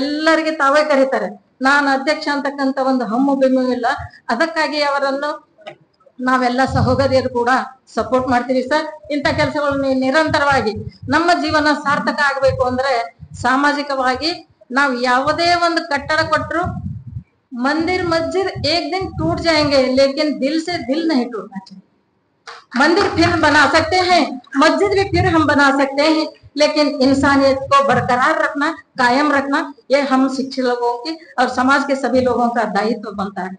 ಎಲ್ಲರಿಗೆ ತಾವೇ ಕರೀತಾರೆ. ನಾನು ಅಧ್ಯಕ್ಷ ಅಂತಕ್ಕಂತ ಒಂದು ಹಮ್ಮು ಬೆಮ್ಮು ಇಲ್ಲ. ಅದಕ್ಕಾಗಿ ಅವರನ್ನು ನಾವೆಲ್ಲ ಸಹೋದರಿಯರು ಕೂಡ ಸಪೋರ್ಟ್ ಮಾಡ್ತೀವಿ ಸರ್. ಇಂಥ ಕೆಲಸಗಳನ್ನು ನಿರಂತರವಾಗಿ ನಮ್ಮ ಜೀವನ ಸಾರ್ಥಕ ಆಗ್ಬೇಕು ಅಂದ್ರೆ ಸಾಮಾಜಿಕವಾಗಿ ನಾವು ಯಾವುದೇ ಒಂದು ಕಟ್ಟಡ ಕೊಟ್ಟರು ಮಂದಿರ್ ಮಸ್ಜಿದ್ ಏಕ್ ದಿನ ಟೂಟ್ ಜಾಯಂಗೆ, ಲೇಕಿನ್ ದಿಲ್ से दिल नहीं टूटना चाहिए. मंदिर फिर बना सकते हैं, मस्जिद भी फिर हम बना सकते हैं, लेकिन इंसानियत को बरकरार रखना, कायम रखना, ये हम शिक्षक लोगों की और समाज के सभी लोगों का दायित्व बनता है.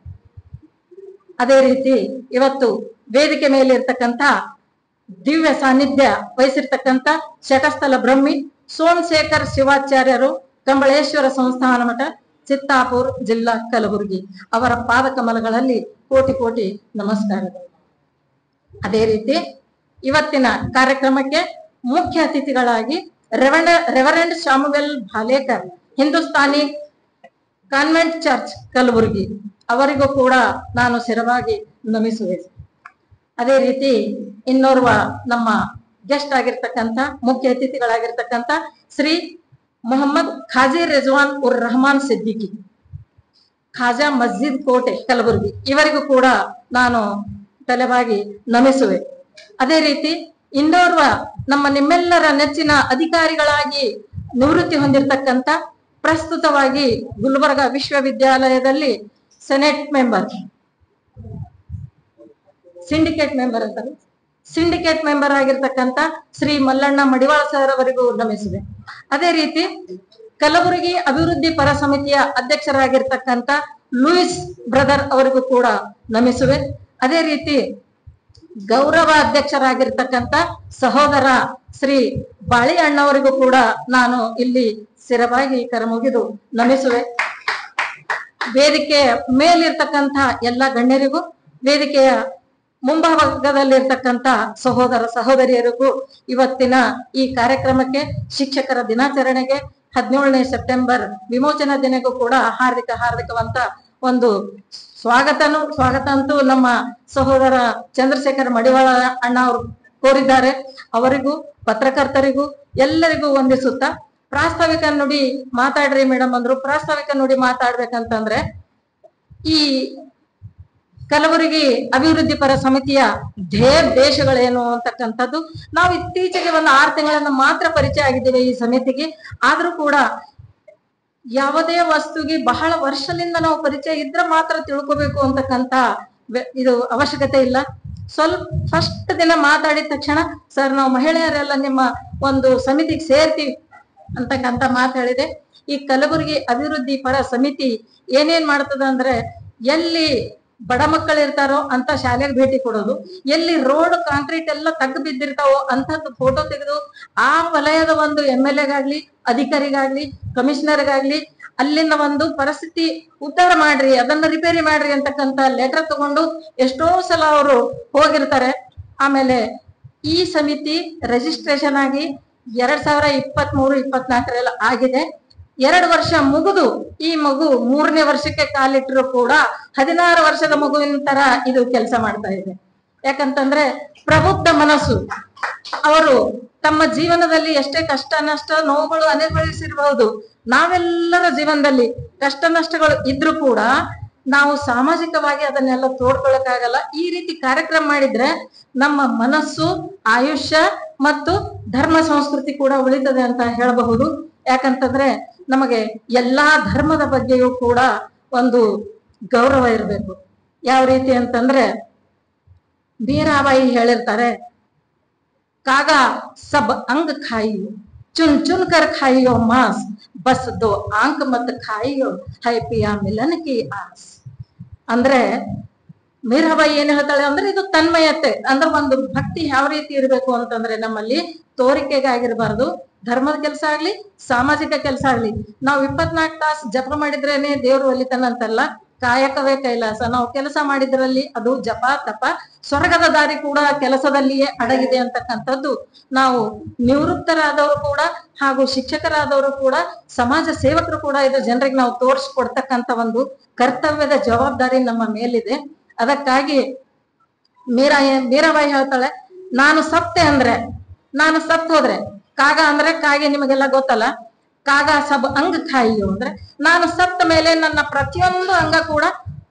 ಅದೇ ರೀತಿ ಇವತ್ತು ವೇದಿಕೆ ಮೇಲೆ ಇರ್ತಕ್ಕಂಥ ದಿವ್ಯ ಸಾನ್ನಿಧ್ಯ ವಹಿಸಿರ್ತಕ್ಕಂಥ ಶಟಸ್ಥಲ ಬ್ರಹ್ಮಿ ಸೋಮಶೇಖರ್ ಶಿವಾಚಾರ್ಯರು, ಕಂಬಳೇಶ್ವರ ಸಂಸ್ಥಾನ ಮಠ, ಚಿತ್ತಾಪುರ್, ಜಿಲ್ಲಾ ಕಲಬುರಗಿ, ಅವರ ಪಾದ ಕಮಲಗಳಲ್ಲಿ ಕೋಟಿ ಕೋಟಿ ನಮಸ್ಕಾರಗಳು. ಅದೇ ರೀತಿ ಇವತ್ತಿನ ಕಾರ್ಯಕ್ರಮಕ್ಕೆ ಮುಖ್ಯ ಅತಿಥಿಗಳಾಗಿ reverend Samuel Bhalekar, Hindustani convent church Kalaburagi, ಅವರಿಗೂ ಕೂಡ ನಾನು ಶಿರವಾಗಿ ನಮಿಸುವೆ. ಅದೇ ರೀತಿ ಇನ್ನೋರ್ವ ನಮ್ಮ ಗೆಸ್ಟ್ ಆಗಿರ್ತಕ್ಕಂಥ ಮುಖ್ಯ ಅತಿಥಿಗಳಾಗಿರ್ತಕ್ಕಂಥ ಶ್ರೀ ಮೊಹಮ್ಮದ್ ಖಾಜಿ ರಿಜ್ವಾನ್ ಉರ್ ರಹಮಾನ್ ಸಿದ್ದಿಕಿ, ಖಾಜಾ ಮಸ್ಜಿದ್ ಕೋಟೆ ಕಲಬುರಗಿ, ಇವರಿಗೂ ಕೂಡ ನಾನು ತಲೆಬಾಗಿ ನಮಿಸುವೆ. ಅದೇ ರೀತಿ ಇನ್ನೋರ್ವ ನಮ್ಮ ನಿಮ್ಮೆಲ್ಲರ ನೆಚ್ಚಿನ ಅಧಿಕಾರಿಗಳಾಗಿ ನಿವೃತ್ತಿ ಹೊಂದಿರತಕ್ಕಂಥ, ಪ್ರಸ್ತುತವಾಗಿ ಗುಲ್ಬರ್ಗ ವಿಶ್ವವಿದ್ಯಾಲಯದಲ್ಲಿ ಸೆನೆಟ್ ಮೆಂಬರ್, ಸಿಂಡಿಕೇಟ್ ಮೆಂಬರ್ ಆಗಿರ್ತಕ್ಕಂಥ ಶ್ರೀ ಮಲ್ಲಣ್ಣ ಮಡಿವಾಳ ಸರ್ ಅವರಿಗೂ ನಮಿಸಿದೆ. ಅದೇ ರೀತಿ ಕಲಬುರಗಿ ಅಭಿವೃದ್ಧಿ ಪರ ಸಮಿತಿಯ ಅಧ್ಯಕ್ಷರಾಗಿರ್ತಕ್ಕಂಥ ಲೂಯಿಸ್ ಬ್ರದರ್ ಅವರಿಗೂ ಕೂಡ ನಮಿಸುವೆ. ಅದೇ ರೀತಿ ಗೌರವ ಅಧ್ಯಕ್ಷರಾಗಿರ್ತಕ್ಕಂಥ ಸಹೋದರ ಶ್ರೀ ಬಾಳಿ ಅಣ್ಣವರಿಗೂ ಕೂಡ ನಾನು ಇಲ್ಲಿ ಸ್ಥಿರವಾಗಿ ಕರಮುಗಿದು ನಮಿಸುವೆ. ವೇದಿಕೆಯ ಮೇಲಿರ್ತಕ್ಕಂಥ ಎಲ್ಲ ಗಣ್ಯರಿಗೂ, ವೇದಿಕೆಯ ಮುಂಭಾಗದಲ್ಲಿರ್ತಕ್ಕಂಥ ಸಹೋದರ ಸಹೋದರಿಯರಿಗೂ ಇವತ್ತಿನ ಈ ಕಾರ್ಯಕ್ರಮಕ್ಕೆ, ಶಿಕ್ಷಕರ ದಿನಾಚರಣೆಗೆ 17ನೇ ಸೆಪ್ಟೆಂಬರ್ ವಿಮೋಚನಾ ದಿನಕ್ಕೂ ಕೂಡ ಹಾರ್ದಿಕವಂತ ಒಂದು ಸ್ವಾಗತ ಅಂತೂ ನಮ್ಮ ಸಹೋದರ ಚಂದ್ರಶೇಖರ್ ಮಡಿವಾಳ ಅಣ್ಣ ಅವರು ಕೋರಿದ್ದಾರೆ. ಅವರಿಗೂ, ಪತ್ರಕರ್ತರಿಗೂ ಎಲ್ಲರಿಗೂ ವಂದಿಸುತ್ತಾ, ಪ್ರಾಸ್ತಾವಿಕ ನುಡಿ ಮಾತಾಡ್ರಿ ಮೇಡಮ್ ಅಂದ್ರು. ಪ್ರಾಸ್ತಾವಿಕ ನುಡಿ ಮಾತಾಡ್ಬೇಕಂತಂದ್ರೆ ಈ ಕಲಬುರಗಿ ಅಭಿವೃದ್ಧಿ ಪರ ಸಮಿತಿಯ ದೇಶಗಳೇನು ಅಂತಕ್ಕಂಥದ್ದು ನಾವು ಇತ್ತೀಚೆಗೆ ಒಂದು 6 ತಿಂಗಳನ್ನ ಮಾತ್ರ ಪರಿಚಯ ಆಗಿದ್ದೇವೆ ಈ ಸಮಿತಿಗೆ. ಆದ್ರೂ ಕೂಡ ಯಾವುದೇ ವಸ್ತುಗೆ ಬಹಳ ವರ್ಷದಿಂದ ನಾವು ಪರಿಚಯ ಇದ್ರೆ ಮಾತ್ರ ತಿಳ್ಕೋಬೇಕು ಅಂತಕ್ಕಂಥ ಇದು ಅವಶ್ಯಕತೆ ಇಲ್ಲ. ಸ್ವಲ್ಪ ಫಸ್ಟ್ ದಿನ ಮಾತಾಡಿದ ತಕ್ಷಣ ಸರ್ ನಾವು ಮಹಿಳೆಯರೆಲ್ಲ ನಿಮ್ಮ ಒಂದು ಸಮಿತಿಗೆ ಸೇರ್ತೀವಿ ಅಂತಕ್ಕಂಥ ಮಾತಾಡಿದೆ. ಈ ಕಲಬುರಗಿ ಅಭಿವೃದ್ಧಿ ಪರ ಸಮಿತಿ ಏನೇನ್ ಮಾಡ್ತದ ಅಂದ್ರೆ, ಎಲ್ಲಿ ಬಡ ಮಕ್ಕಳು ಇರ್ತಾರೋ ಅಂತ ಶಾಲೆಗೆ ಭೇಟಿ ಕೊಡೋದು, ಎಲ್ಲಿ ರೋಡ್ ಕಾಂಕ್ರೀಟ್ ಎಲ್ಲ ತಗ್ಗು ಬಿದ್ದಿರ್ತಾವೋ ಅಂತದ್ದು ಫೋಟೋ ತೆಗೆದು ಆ ವಲಯದ ಒಂದು MLA ಗಾಗ್ಲಿ, ಅಧಿಕಾರಿಗಾಗ್ಲಿ, ಕಮಿಷನರ್ಗಾಗ್ಲಿ ಅಲ್ಲಿನ ಒಂದು ಪರಿಸ್ಥಿತಿ ಉದ್ಧಾರ ಮಾಡ್ರಿ, ಅದನ್ನ ರಿಪೇರಿ ಮಾಡ್ರಿ ಅಂತಕ್ಕಂಥ ಲೆಟರ್ ತಗೊಂಡು ಎಷ್ಟೋ ಸಲ ಅವರು ಹೋಗಿರ್ತಾರೆ. ಆಮೇಲೆ ಈ ಸಮಿತಿ ರಿಜಿಸ್ಟ್ರೇಷನ್ ಆಗಿ 2023-24 ಆಗಿದೆ. 2 ವರ್ಷ ಮುಗಿದು ಈ ಮಗು 3ನೇ ವರ್ಷಕ್ಕೆ ಕಾಲಿಟ್ಟರು ಕೂಡ 16 ವರ್ಷದ ಮಗುವಿನ ತರ ಇದು ಕೆಲಸ ಮಾಡ್ತಾ ಇದೆ. ಯಾಕಂತಂದ್ರೆ ಪ್ರಬುದ್ಧ ಮನಸ್ಸು. ಅವರು ತಮ್ಮ ಜೀವನದಲ್ಲಿ ಎಷ್ಟೇ ಕಷ್ಟ ನಷ್ಟ ನೋವುಗಳು ಅನುಭವಿಸಿರಬಹುದು, ನಾವೆಲ್ಲರ ಜೀವನದಲ್ಲಿ ಕಷ್ಟ ನಷ್ಟಗಳು ಇದ್ರೂ ಕೂಡ ನಾವು ಸಾಮಾಜಿಕವಾಗಿ ಅದನ್ನೆಲ್ಲ ತೋಡ್ಕೊಳಕ್ಕಾಗಲ್ಲ. ಈ ರೀತಿ ಕಾರ್ಯಕ್ರಮ ಮಾಡಿದ್ರೆ ನಮ್ಮ ಮನಸ್ಸು, ಆಯುಷ್ಯ ಮತ್ತು ಧರ್ಮ ಸಂಸ್ಕೃತಿ ಕೂಡ ಉಳಿತದೆ ಅಂತ ಹೇಳಬಹುದು. ಯಾಕಂತಂದ್ರೆ ನಮಗೆ ಎಲ್ಲಾ ಧರ್ಮದ ಬಗ್ಗೆಯೂ ಕೂಡ ಒಂದು ಗೌರವ ಇರಬೇಕು. ಯಾವ ರೀತಿ ಅಂತಂದ್ರೆ ಮೀರಾಬಾಯಿ ಹೇಳಿರ್ತಾರೆ, ಕಾಗ ಸಬ್ ಅಂಗ್ ಖಾಯಿಯೋ ಚುನ್ ಚುನ್ ಕರ್ ಖಾಯಿಯೋ ಮಾಸ್ ಬಸ್ ದೋ ಆಂಕ್ ಮತ್ ಖಾಯಿಯೋ ಹೈ ಪಿಯಾ ಮಿಲನ್ ಕಿ ಆಸ್. ಅಂದ್ರೆ ಮೀರಾಬಾಯಿ ಏನ್ ಹೇಳ್ತಾಳೆ ಅಂದ್ರೆ, ಇದು ತನ್ಮಯತೆ ಅಂದ್ರೆ ಒಂದು ಭಕ್ತಿ ಯಾವ ರೀತಿ ಇರಬೇಕು ಅಂತಂದ್ರೆ, ನಮ್ಮಲ್ಲಿ ತೋರಿಕೆಗಾಗಿರ್ಬಾರ್ದು. ಧರ್ಮದ ಕೆಲಸ ಆಗ್ಲಿ, ಸಾಮಾಜಿಕ ಕೆಲಸ ಆಗ್ಲಿ, ನಾವು 24 ತಾಸು ಜಪ ಮಾಡಿದ್ರೇನೆ ದೇವ್ರು ಒಲಿತಾನಂತಲ್ಲ. ಕಾಯಕವೇ ಕೈಲಾಸ. ನಾವು ಕೆಲಸ ಮಾಡಿದ್ರಲ್ಲಿ ಅದು ಜಪ ತಪ, ಸ್ವರ್ಗದ ದಾರಿ ಕೂಡ ಕೆಲಸದಲ್ಲಿಯೇ ಅಡಗಿದೆ ಅಂತಕ್ಕಂಥದ್ದು ನಾವು ನಿವೃತ್ತರಾದವರು ಕೂಡ ಹಾಗೂ ಶಿಕ್ಷಕರಾದವರು ಕೂಡ ಸಮಾಜ ಸೇವಕರು ಕೂಡ ಇದು ಜನರಿಗೆ ನಾವು ತೋರಿಸ್ಕೊಡ್ತಕ್ಕಂಥ ಒಂದು ಕರ್ತವ್ಯದ ಜವಾಬ್ದಾರಿ ನಮ್ಮ ಮೇಲಿದೆ. ಅದಕ್ಕಾಗಿ ಮೀರಾಬಾಯಿ ಹೇಳ್ತಾಳೆ, ನಾನು ಸತ್ತೆ ಅಂದ್ರೆ, ನಾನು ಸತ್ ಹೋದ್ರೆ, ಕಾಗ ಅಂದ್ರೆ ಕಾಗೆ ನಿಮಗೆಲ್ಲ ಗೊತ್ತಲ್ಲ, ಕಾಗ ಸಬ್ ಅಂಗ್ ಖಾಯಿಯೋ ಅಂದ್ರೆ ನಾನು ಸತ್ತ ಮೇಲೆ ನನ್ನ ಪ್ರತಿಯೊಂದು ಅಂಗ ಕೂಡ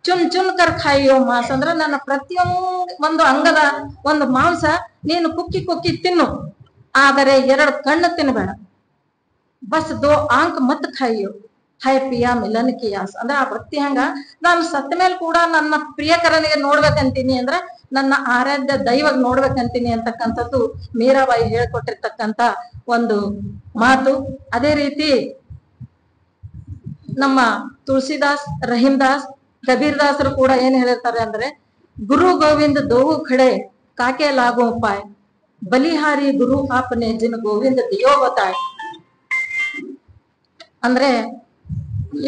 ಚುನ್ ಚುನ್ ಕರ್ ಖಾಯಿಯೋ ಮಾಸ್ ಅಂದ್ರೆ ನನ್ನ ಪ್ರತಿಯೊಂದು ಅಂಗದ ಒಂದು ಮಾಂಸ ನೀನು ಕುಕ್ಕಿ ಕುಕ್ಕಿ ತಿನ್ನು, ಆದರೆ 2 ಕಣ್ಣು ತಿನ್ನಬೇಡ. ಬಸ್ ದೋ ಆಂಕ್ ಮತ್ ಖಾಯಿಯೋ ಹೈ ಪಿಯಾ ಮಿಲನ್ ಕಿ ಆಸ್ ಅಂದ್ರೆ ಆ ಭಕ್ತಿ ಹಂಗ ನಾನು ಸತ್ತ ಮೇಲೆ ಕೂಡ ನನ್ನ ಪ್ರಿಯಕರನಿಗೆ ನೋಡ್ಬೇಕಂತೀನಿ ಅಂದ್ರೆ, ನನ್ನ ಆರಾಧ್ಯ ದೈವಗ್ ನೋಡ್ಬೇಕಂತೀನಿ ಅಂತಕ್ಕಂಥದ್ದು ಮೀರಾಬಾಯಿ ಹೇಳ್ಕೊಟ್ಟಿರ್ತಕ್ಕಂಥ ಒಂದು ಮಾತು. ಅದೇ ರೀತಿ ನಮ್ಮ ತುಳಸಿದಾಸ್, ರಹೀಂದಾಸ್, ಕಬೀರ್ ದಾಸರು ಕೂಡ ಏನ್ ಹೇಳಿರ್ತಾರೆ ಅಂದ್ರೆ, गुरु गोविंद दो खड़े काके लागो पाए बलिहारी गुरु आपने जिन ಗೋವಿಂದ ದಿಯೋ ಬತಾಯ್. ಅಂದ್ರೆ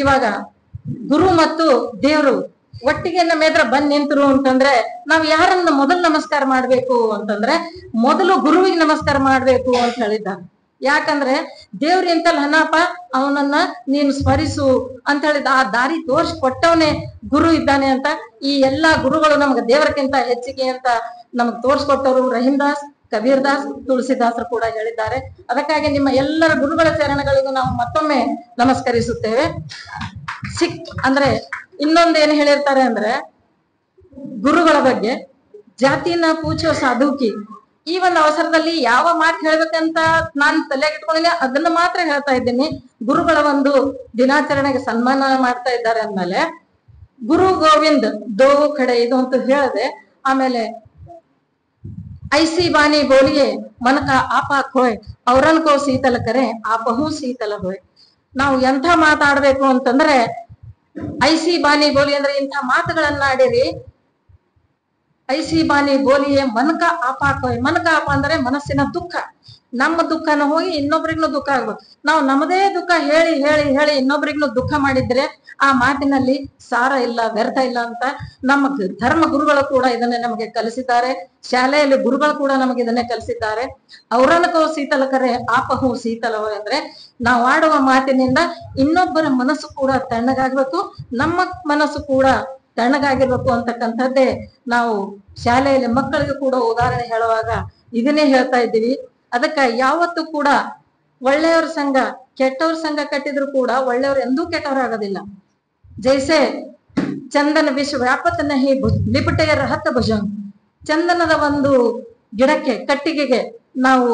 ಇವಾಗ ಗುರು ಮತ್ತು ದೇವರು ಒಟ್ಟಿಗೆ ನಮ್ಮ ಎದುರು ಬಂದ್ ನಿಂತರು ಅಂತಂದ್ರೆ ನಾವ್ ಯಾರನ್ನ ಮೊದಲು ನಮಸ್ಕಾರ ಮಾಡ್ಬೇಕು ಅಂತಂದ್ರೆ ಮೊದಲು ಗುರುವಿಗೆ ನಮಸ್ಕಾರ ಮಾಡ್ಬೇಕು ಅಂತ ಹೇಳಿದ್ದಾರೆ. ಯಾಕಂದ್ರೆ ದೇವ್ರ ಎಂತಲ್ಲ ಹನಪ ಅವನನ್ನ ನೀನು ಸ್ಮರಿಸು ಅಂತ ಹೇಳಿದ ಆ ದಾರಿ ತೋರ್ಸಿ ಕೊಟ್ಟವನೇ ಗುರು ಇದ್ದಾನೆ ಅಂತ. ಈ ಎಲ್ಲಾ ಗುರುಗಳು ನಮ್ಗೆ ದೇವರಕ್ಕಿಂತ ಹೆಚ್ಚಿಗೆ ಅಂತ ನಮ್ಗೆ ತೋರ್ಸ್ಕೊಟ್ಟವರು ರಹೀಂದಾಸ್, ಕಬೀರ್ ದಾಸ್, ತುಳಸಿದಾಸರು ಕೂಡ ಹೇಳಿದ್ದಾರೆ. ಅದಕ್ಕಾಗಿ ನಿಮ್ಮ ಎಲ್ಲರ ಗುರುಗಳ ಚರಣಗಳಿಗೂ ನಾವು ಮತ್ತೊಮ್ಮೆ ನಮಸ್ಕರಿಸುತ್ತೇವೆ. ಅಂದ್ರೆ ಇನ್ನೊಂದೇನು ಹೇಳಿರ್ತಾರೆ ಅಂದ್ರೆ ಗುರುಗಳ ಬಗ್ಗೆ ಜಾತಿನ ಪೂಜೋ ಸಾಧುಕಿ. ಈ ಒಂದು ಅವಸರದಲ್ಲಿ ಯಾವ ಮಾತು ಹೇಳ್ಬೇಕಂತ ನಾನು ತಲೆಗಿಟ್ಕೊಂಡಿಲ್ಲ, ಅದನ್ನ ಮಾತ್ರ ಹೇಳ್ತಾ ಇದ್ದೀನಿ. ಗುರುಗಳ ಒಂದು ದಿನಾಚರಣೆಗೆ ಸನ್ಮಾನ ಮಾಡ್ತಾ ಇದ್ದಾರೆ ಅಂದ್ಮೇಲೆ ಗುರು ಗೋವಿಂದ್ ದೋ ಕಡೆ ಇದು ಅಂತ ಹೇಳಿದೆ. ಆಮೇಲೆ ಐಸಿ ಬಾನಿ ಬೋಲಿಯೇ ಮನಕ ಆಪಾಕ್ ಹೋಯ್ ಅವ್ರನ್ ಕೋ ಶೀತಲ ಕರೆ ಆಪಹು ಶೀತಲ ಹೋಯ್. ನಾವು ಎಂಥ ಮಾತಾಡ್ಬೇಕು ಅಂತಂದ್ರೆ ಐಸಿ ಬಾನಿ ಬೋಲಿ ಅಂದ್ರೆ ಇಂಥ ಮಾತುಗಳನ್ನ ಆಡಿರಿ. ಐಸಿ ಬಾನಿ ಬೋಲಿಯೇ ಮನಕ ಆಪಾಕ್ ಹೋಯ್. ಮನಕ ಆಪ ಅಂದ್ರೆ ಮನಸ್ಸಿನ ದುಃಖ. ನಮ್ಮ ದುಃಖನ ಹೋಗಿ ಇನ್ನೊಬ್ರಿಗೂ ದುಃಖ ಆಗ್ಬೇಕು. ನಾವು ನಮ್ಮದೇ ದುಃಖ ಹೇಳಿ ಹೇಳಿ ಹೇಳಿ ಇನ್ನೊಬ್ರಿಗೂ ದುಃಖ ಮಾಡಿದ್ರೆ ಆ ಮಾತಿನಲ್ಲಿ ಸಾರ ಇಲ್ಲ, ವ್ಯರ್ಥ ಇಲ್ಲ ಅಂತ ನಮ್ಮ ಧರ್ಮ ಗುರುಗಳು ಕೂಡ ಇದನ್ನೇ ನಮಗೆ ಕಲಿಸಿದ್ದಾರೆ. ಶಾಲೆಯಲ್ಲಿ ಗುರುಗಳು ಕೂಡ ನಮಗೆ ಇದನ್ನೇ ಕಲಿಸಿದ್ದಾರೆ. ಅವರನ್ನಕೋ ಶೀತಲ ಕರೆ ಆಪಹು ಶೀತಲವೋ ಅಂದ್ರೆ ನಾವು ಆಡುವ ಮಾತಿನಿಂದ ಇನ್ನೊಬ್ಬರ ಮನಸ್ಸು ಕೂಡ ತಣ್ಣಗಾಗ್ಬೇಕು, ನಮ್ಮ ಮನಸ್ಸು ಕೂಡ ತಣ್ಣಗಾಗಿರ್ಬೇಕು ಅಂತಕ್ಕಂಥದ್ದೇ ನಾವು ಶಾಲೆಯಲ್ಲಿ ಮಕ್ಕಳಿಗೆ ಕೂಡ ಉದಾಹರಣೆ ಹೇಳುವಾಗ ಇದನ್ನೇ ಹೇಳ್ತಾ ಇದ್ದೀವಿ. ಅದಕ್ಕ ಯಾವತ್ತೂ ಕೂಡ ಒಳ್ಳೆಯವ್ರ ಸಂಘ ಕೆಟ್ಟವ್ರ ಸಂಘ ಕಟ್ಟಿದ್ರು ಕೂಡ ಒಳ್ಳೆಯವ್ರು ಎಂದೂ ಕೆಟ್ಟವರಾಗೋದಿಲ್ಲ. ಜೈಸೆ ಚಂದನ ವಿಶ್ವ ವ್ಯಾಪತ ನಹಿ ಲಿಪಟೆಯ ರಹತ ಭುಜಂಗ್. ಚಂದನದ ಒಂದು ಗಿಡಕ್ಕೆ ಕಟ್ಟಿಗೆಗೆ ನಾವು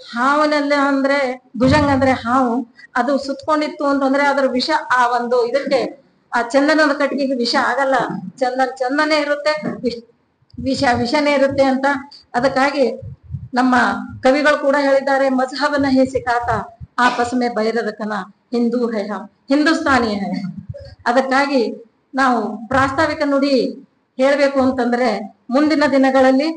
ಹಾವನೆಲ್ಲ ಅಂದ್ರೆ ಭುಜಂಗ್ ಅಂದ್ರೆ ಹಾವು, ಅದು ಸುತ್ಕೊಂಡಿತ್ತು ಅಂತಂದ್ರೆ ಅದರ ವಿಷ ಆ ಒಂದು ಇದಕ್ಕೆ ಆ ಚಂದನದ ಕಟ್ಟಿಗೆಗೆ ವಿಷ ಆಗಲ್ಲ. ಚಂದನೇ ಇರುತ್ತೆ, ವಿಷನೇ ಇರುತ್ತೆ ಅಂತ. ಅದಕ್ಕಾಗಿ ನಮ್ಮ ಕವಿಗಳು ಕೂಡ ಹೇಳಿದ್ದಾರೆ, ಮಜಹಬನ ಹೇ ಸಿಖಾತ ಆಪಸ್ ಮೇ ಬೈರದಕನ ಹಿಂದೂ ಹೈ ಹಮ್ ಹಿಂದೂಸ್ತಾನಿ ಹೈ. ಅದಕ್ಕಾಗಿ ನಾವು ಪ್ರಾಸ್ತಾವಿಕ ನುಡಿ ಹೇಳ್ಬೇಕು ಅಂತಂದ್ರೆ ಮುಂದಿನ ದಿನಗಳಲ್ಲಿ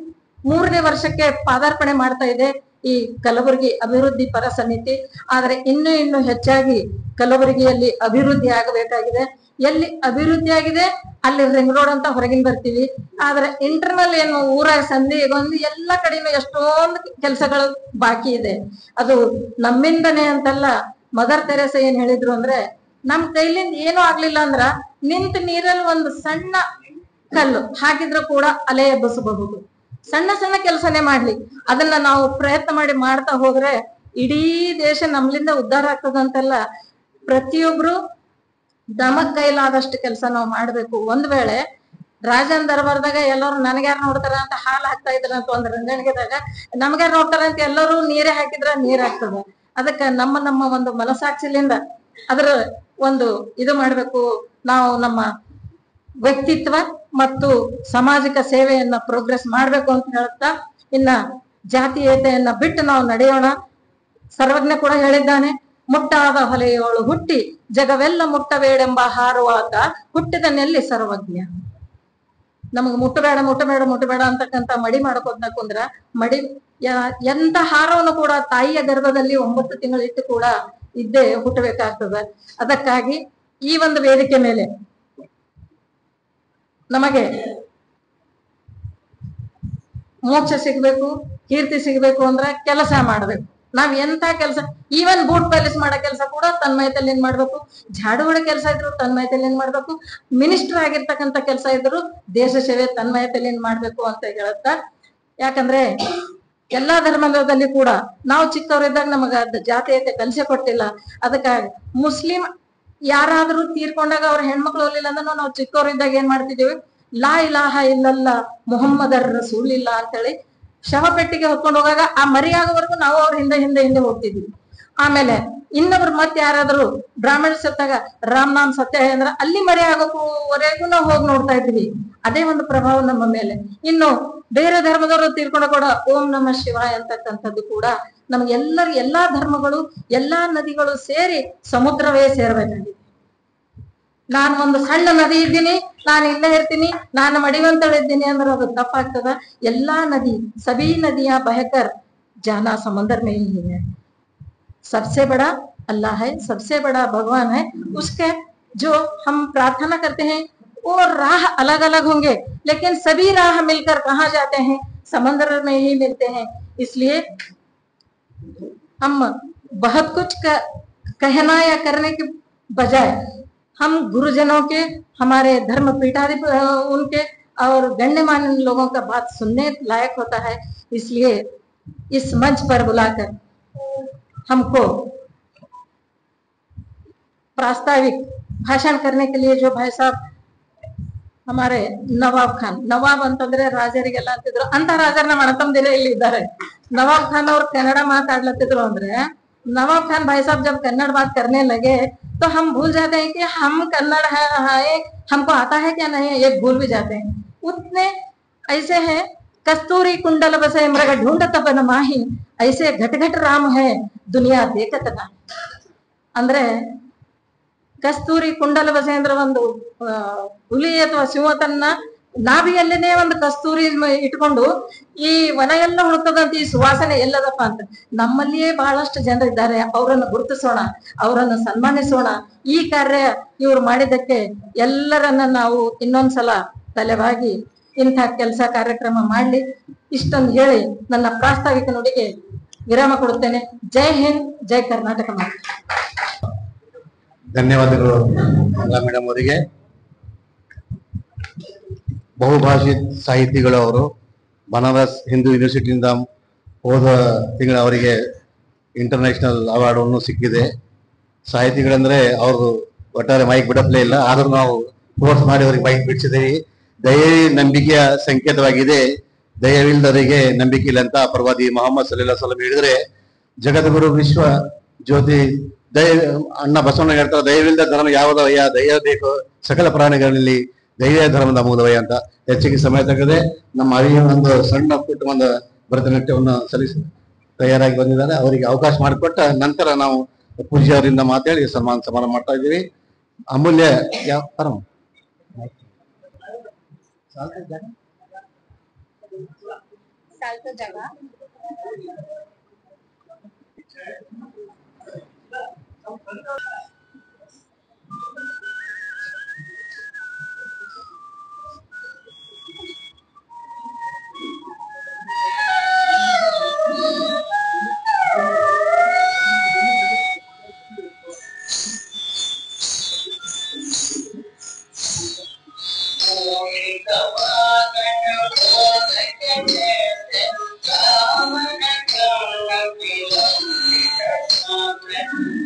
3ನೇ ವರ್ಷಕ್ಕೆ ಪಾದಾರ್ಪಣೆ ಮಾಡ್ತಾ ಇದೆ ಈ ಕಲಬುರಗಿ ಅಭಿವೃದ್ಧಿ ಪರ ಸಮಿತಿ. ಆದ್ರೆ ಇನ್ನು ಹೆಚ್ಚಾಗಿ ಕಲಬುರಗಿಯಲ್ಲಿ ಅಭಿವೃದ್ಧಿ ಆಗಬೇಕಾಗಿದೆ. ಎಲ್ಲಿ ಅಭಿವೃದ್ಧಿ ಆಗಿದೆ ಅಲ್ಲಿ ರಿಂಗ್ ರೋಡ್ ಅಂತ ಹೊರಗಿನ ಬರ್ತೀವಿ. ಆದ್ರೆ ಇಂಟರ್ನಲ್ ಏನು ಊರಾಗ ಸಂಧಿಗೊಂದು ಎಲ್ಲ ಕಡೆನೂ ಎಷ್ಟೊಂದು ಕೆಲಸಗಳು ಬಾಕಿ ಇದೆ. ಅದು ನಮ್ಮಿಂದನೇ ಅಂತಲ್ಲ. ಮದರ್ ತೆರೇಸಾ ಏನ್ ಹೇಳಿದ್ರು ಅಂದ್ರೆ ನಮ್ ಕೈಲಿಂದ ಏನೂ ಆಗ್ಲಿಲ್ಲ ಅಂದ್ರ ನಿಂತ ನೀರಲ್ಲಿ ಒಂದು ಸಣ್ಣ ಕಲ್ಲು ಹಾಕಿದ್ರು ಕೂಡ ಅಲೆ ಎಬ್ಬಿಸಬಹುದು. ಸಣ್ಣ ಸಣ್ಣ ಕೆಲಸನೇ ಮಾಡ್ಲಿ, ಅದನ್ನ ನಾವು ಪ್ರಯತ್ನ ಮಾಡಿ ಮಾಡ್ತಾ ಹೋದ್ರೆ ಇಡೀ ದೇಶ ನಮ್ಲಿಂದ ಉದ್ಧಾರ ಆಗ್ತದಂತೆಲ್ಲ. ಪ್ರತಿಯೊಬ್ರು ನಮಗ್ ಕೈಲಾದಷ್ಟು ಕೆಲಸ ನಾವು ಮಾಡ್ಬೇಕು. ಒಂದ್ ವೇಳೆ ರಾಜನ್ ದರ್ಬಾರ್ದಾಗ ಎಲ್ಲರೂ ನನಗ್ಯಾರು ನೋಡ್ತಾರ ಅಂತ ಹಾಲು ಹಾಕ್ತಾ ಇದ್ರ ಅಂತ ಒಂದ್ ರಂಗಣಿಗೆದಾಗ ನಮ್ಗ್ಯಾರು ನೋಡ್ತಾರ ಅಂತ ಎಲ್ಲರೂ ನೀರೇ ಹಾಕಿದ್ರ ನೀರ್ ಆಗ್ತದ. ಅದಕ್ಕ ನಮ್ಮ ಒಂದು ಮನಸಾಕ್ಷಿಲಿಂದ ಅದ್ರ ಒಂದು ಇದು ಮಾಡ್ಬೇಕು. ನಾವು ನಮ್ಮ ವ್ಯಕ್ತಿತ್ವ ಮತ್ತು ಸಾಮಾಜಿಕ ಸೇವೆಯನ್ನ ಪ್ರೋಗ್ರೆಸ್ ಮಾಡ್ಬೇಕು ಅಂತ ಹೇಳ್ತಾ ಇನ್ನ ಜಾತೀಯತೆಯನ್ನ ಬಿಟ್ಟು ನಾವು ನಡೆಯೋಣ. ಸರ್ವಜ್ಞ ಕೂಡ ಹೇಳಿದ್ದಾನೆ, ಮುಟ್ಟಾದ ಹೊಲೆಯೋಳು ಹುಟ್ಟಿ ಜಗವೆಲ್ಲ ಮುಟ್ಟಬೇಡೆಂಬ ಹಾರುವಾತ ಹುಟ್ಟಿದ ನೆಲ್ಲಿ ಸರ್ವಜ್ಞ. ನಮಗ್ ಮುಟ್ಟಬೇಡ ಅಂತಕ್ಕಂತ ಮಡಿ ಮಾಡ್ಕೊಂತ ಕುಂದ್ರ ಮಡಿ ಎಂತ ಹಾರವನ್ನು ಕೂಡ ತಾಯಿಯ ಗರ್ಭದಲ್ಲಿ 9 ತಿಂಗಳಿಟ್ಟು ಕೂಡ ಇದ್ದೇ ಹುಟ್ಟಬೇಕಾಗ್ತದೆ. ಅದಕ್ಕಾಗಿ ಈ ಒಂದು ವೇದಿಕೆ ಮೇಲೆ ನಮಗೆ ಮೋಕ್ಷ ಸಿಗ್ಬೇಕು, ಕೀರ್ತಿ ಸಿಗ್ಬೇಕು ಅಂದ್ರೆ ಕೆಲಸ ಮಾಡ್ಬೇಕು. ನಾವ್ ಎಂತ ಕೆಲಸ, ಈವನ್ ಬೂಟ್ ಪ್ಯಾಲೇಸ್ ಮಾಡೋ ಕೆಲಸ ಕೂಡ ತನ್ಮಯತೆಯಲ್ಲಿ ಏನ್ ಮಾಡ್ಬೇಕು, ಝಾಡು ಹೊಡೆ ಕೆಲಸ ಇದ್ರು ತನ್ಮಯತೆಯಲ್ಲಿ ಏನ್ ಮಾಡ್ಬೇಕು, ಮಿನಿಸ್ಟರ್ ಆಗಿರ್ತಕ್ಕಂಥ ಕೆಲಸ ಇದ್ರು ದೇಶ ಸೇವೆ ತನ್ಮಯತೆಯಲ್ಲಿ ಏನ್ ಮಾಡ್ಬೇಕು ಅಂತ ಹೇಳುತ್ತಾ. ಯಾಕಂದ್ರೆ ಎಲ್ಲಾ ಧರ್ಮದಲ್ಲಿ ಕೂಡ ನಾವು ಚಿಕ್ಕವರಿದ್ದಾಗ ನಮಗ ಜಾತೀಯತೆ ಕಲಿಸೇ ಕೊಟ್ಟಿಲ್ಲ. ಅದಕ್ಕಾಗಿ ಮುಸ್ಲಿಂ ಯಾರಾದ್ರೂ ತೀರ್ಕೊಂಡಾಗ ಅವ್ರ ಹೆಣ್ಮಕ್ಳು ಹೋಗ್ಲಿಲ್ಲ ಅಂದ್ರೆ ನಾವು ಚಿಕ್ಕವರಿದ್ದಾಗ ಏನ್ ಮಾಡ್ತಿದೀವಿ, ಲಾ ಇಲಾಹ ಇಲ್ಲಲ್ಲ ಮುಹಮ್ಮದರ್ ರಸೂಲಿಲ್ಲ ಅಂತೇಳಿ ಶವ ಪೆಟ್ಟಿಗೆ ಹೊತ್ಕೊಂಡು ಹೋಗಾಗ ಆ ಮರಿಯಾಗೋವರೆಗೂ ನಾವು ಅವ್ರ ಹಿಂದೆ ಹೋಗ್ತಿದ್ವಿ. ಆಮೇಲೆ ಇನ್ನೊಬ್ರು ಮತ್ತೆ ಯಾರಾದ್ರು ಬ್ರಾಹ್ಮಣ ಸತ್ತಾಗ ರಾಮ್ ನಾಮ್ ಸತ್ಯ ಅಂದ್ರೆ ಅಲ್ಲಿ ಮರಿ ಆಗೋವರೆಗೂ ನಾವು ಹೋಗಿ ನೋಡ್ತಾ ಇದ್ವಿ. ಅದೇ ಒಂದು ಪ್ರಭಾವ ನಮ್ಮ ಮೇಲೆ. ಇನ್ನು ಬೇರೆ ಧರ್ಮದವರು ತೀರ್ಕೊಂಡು ಕೂಡ ಓಂ ನಮಃ ಶಿವಾಯ ಅಂತಕ್ಕಂಥದ್ದು ಕೂಡ ನಮ್ಗೆ ಎಲ್ಲಾ ಧರ್ಮಗಳು ಎಲ್ಲಾ ನದಿಗಳು ಸೇರಿ ಸಮುದ್ರವೇ ಸೇರ್ಬೇಕಾಗಿದೆ. ನಾನು ಒಂದು ಸಣ್ಣ ನದಿ ಇದ್ದೀನಿ, ನಾನು ಇಲ್ಲೇ ಇರ್ತೀನಿ, ನಾನು ಮಡಿವಂತಳಿದ್ದೀನಿ ಅಂದ್ರೆ ಅದು ತಪ್ಪಾಗ್ತದ. ಎಲ್ಲಾ ನದಿ, सभी नदियां बहकर जाना समंदर में ही है. सबसे बड़ा अल्लाह है, सबसे बड़ा भगवान है. उसके जो हम प्रार्थना करते हैं वो राह अलग अलग होंगे, लेकिन सभी राह मिलकर कहाँ जाते हैं? समंदर में ही मिलते हैं. इसलिए हम बहुत कुछ कहना या करने के बजाय हम गुरुजनों के, हमारे धर्म पीठाधि उनके और गण्यमान्य लोगों का बात सुनने लायक होता है. इसलिए इस मंच पर बुलाकर हमको प्रास्ताविक भाषण करने के लिए जो भाई साहब हमारे नवाब खान, नवाब ಅಂತಂದ್ರೆ ರಾಜರಿಗೆಲ್ಲ ಅಂತಿದ್ರು, ಅಂತ ರಾಜರ ನಮ್ಮ ಅಣ್ಣತಮ್ಮದಿರೇ ಇಲ್ಲಿ ಇದ್ದಾರೆ. नवाब खान और कन्नड़ ಮಾತಾಡ್ಲತ್ತಿದ್ರು ಅಂದ್ರೆ नवाब खान भाई साहब जब कन्नड़ बात करने लगे तो हम भूल जाते हैं कि हम कन्नड़ है, हमको आता है क्या नहीं, ये भूल भी जाते हैं. उतने ऐसे हैं. कस्तूरी कुंडल बसे मृग ढूंढत बन माही, ऐसे घट घट राम है दुनिया देखत ना. ಅಂದ್ರೆ ಕಸ್ತೂರಿ ಕುಂಡಲ ಬಸೆ ಅಂದ್ರೆ ಒಂದು ಹುಲಿ ಅಥವಾ ಸಿಂಹತನ್ನ ನಾಭಿಯಲ್ಲೇನೆ ಒಂದು ಕಸ್ತೂರಿ ಇಟ್ಕೊಂಡು ಈ ವನ ಎಲ್ಲ ಹುಡುಕದಂತ ಈ ಸುವಾಸನೆ ಎಲ್ಲದಪ್ಪ ಅಂತ. ನಮ್ಮಲ್ಲಿಯೇ ಬಹಳಷ್ಟು ಜನರು ಇದ್ದಾರೆ, ಅವರನ್ನು ಗುರುತಿಸೋಣ, ಅವರನ್ನು ಸನ್ಮಾನಿಸೋಣ. ಈ ಕಾರ್ಯ ಇವರು ಮಾಡಿದ್ದಕ್ಕೆ ಎಲ್ಲರನ್ನ ನಾವು ಇನ್ನೊಂದ್ಸಲ ತಲೆಬಾಗಿ ಇಂಥ ಕೆಲಸ ಕಾರ್ಯಕ್ರಮ ಮಾಡ್ಲಿ. ಇಷ್ಟೊಂದು ಹೇಳಿ ನನ್ನ ಪ್ರಾಸ್ತಾವಿಕ ನುಡಿಗೆ ವಿರಾಮ ಕೊಡುತ್ತೇನೆ. ಜೈ ಹಿಂದ್, ಜೈ ಕರ್ನಾಟಕ ಮಾತೆ. ಧನ್ಯವಾದಗಳು ಮೇಡಮ್ ಅವರಿಗೆ. ಬಹುಭಾಷಿಕ ಸಾಹಿತಿಗಳು ಅವರು. ಬನಾರಸ್ ಹಿಂದೂ ಯೂನಿವರ್ಸಿಟಿಯಿಂದ ಹೋದ ತಿಂಗಳ ಅವರಿಗೆ ಇಂಟರ್ನ್ಯಾಷನಲ್ ಅವಾರ್ಡ್ ಅನ್ನು ಸಿಕ್ಕಿದೆ. ಸಾಹಿತಿಗಳಂದ್ರೆ ಅವರು ಒಟ್ಟಾರೆ ಮೈಕ್ ಬಿಡಪ್ಲೇ ಇಲ್ಲ, ಆದ್ರೂ ನಾವು ಫೋರ್ಸ್ ಮಾಡಿ ಅವರಿಗೆ ಮೈಕ್ ಬಿಡಿಸಿದ್ದೀವಿ. ದಯೆ ನಂಬಿಕೆಯ ಸಂಕೇತವಾಗಿದೆ, ದಯವಿಲ್ಲದವರಿಗೆ ನಂಬಿಕೆ ಇಲ್ಲ ಅಂತ ಪ್ರವಾದಿ ಮೊಹಮ್ಮದ್ ಸಲ್ಲಲ್ಲಾಹು ಅಲೈಹಿ ವಸಲ್ಲಂ ಹೇಳಿದ್ರೆ, ಜಗದ್ಗುರು ವಿಶ್ವ ಜ್ಯೋತಿ ದಯ ಅಣ್ಣ ಬಸವಣ್ಣ ಹೇಳ್ತಾರೆ, ದಯವಿಲ್ಲದ ಧರ್ಮ ಯಾವುದವಯ್ಯ, ದಯ ಬೇಕು ಸಕಲ ಪ್ರಾಣಿಗಳಲ್ಲಿ, ಧೈರ್ಯ ಧರ್ಮದ ಮೂಲವಯ್ಯ ಅಂತ. ಹೆಚ್ಚಿಗೆ ಸಮಯ ತಗದೆ ನಮ್ಮ ಅರಿಯ ಒಂದು ಸಣ್ಣ ಪುಟ್ಟ ಒಂದು ಭರತನಾಟ್ಯವನ್ನು ಸಲ್ಲಿಸಿ ತಯಾರಾಗಿ ಬಂದಿದ್ದಾರೆ. ಅವರಿಗೆ ಅವಕಾಶ ಮಾಡಿಕೊಟ್ಟ ನಂತರ ನಾವು ಪೂಜ್ಯ ಅವರಿಂದ ಮಾತಾಡಿ ಸಮಾರಂಭ ಮಾಡ್ತಾ ಇದ್ದೀವಿ. ಅಮೂಲ್ಯ ಯಾವ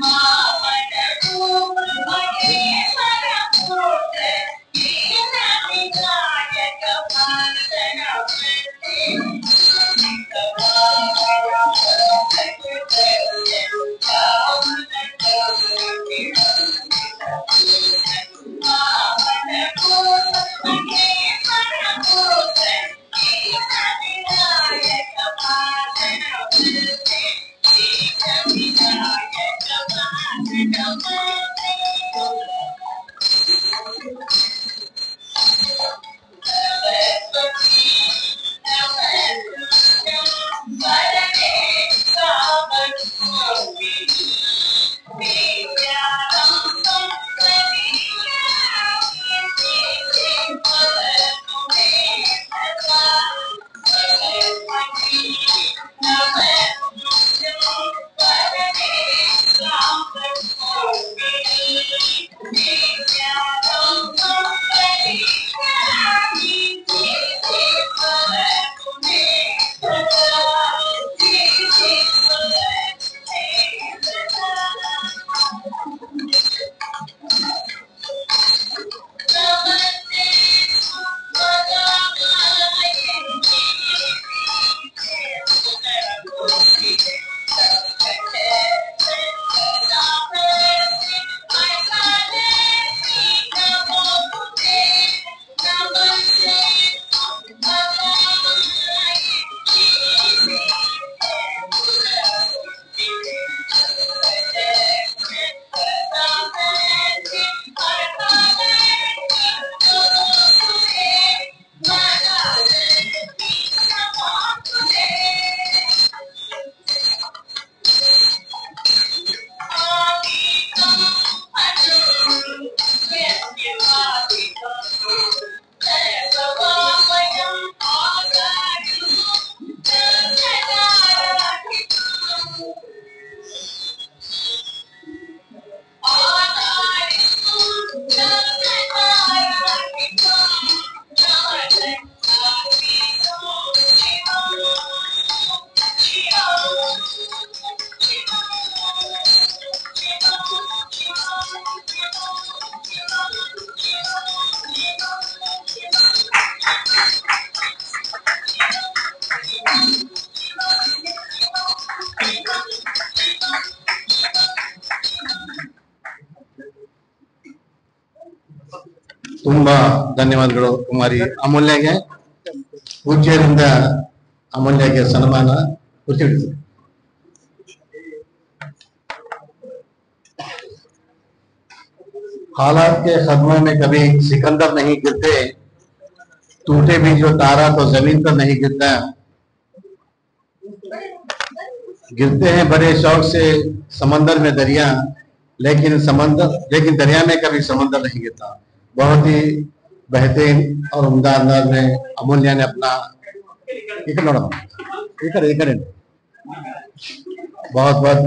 Mama, ತುಂಬಾ ಧನ್ಯವಾದಗಳು ಕುಮಾರಿ ಅಮೂಲ್ಯಗೆ. ಪೂಜ್ಯರಿಂದ ಅಮೂಲ್ಯಗೆ ಸನ್ಮಾನ. ಕುರ್ಚಿ ಹಿಡಿಸಿ. हालात के सदमे में कभी सिकंदर नहीं गिरते, टूटे भी जो तारा तो जमीन पर नहीं गिरता। गिरते हैं बड़े शौक से समंदर में दरिया, लेकिन दरिया में कभी समंदर नहीं गिरता। बहुत ही बेहतरीन और उम्दा अंदाज में अमूल्य ने अपना बहुत बहुत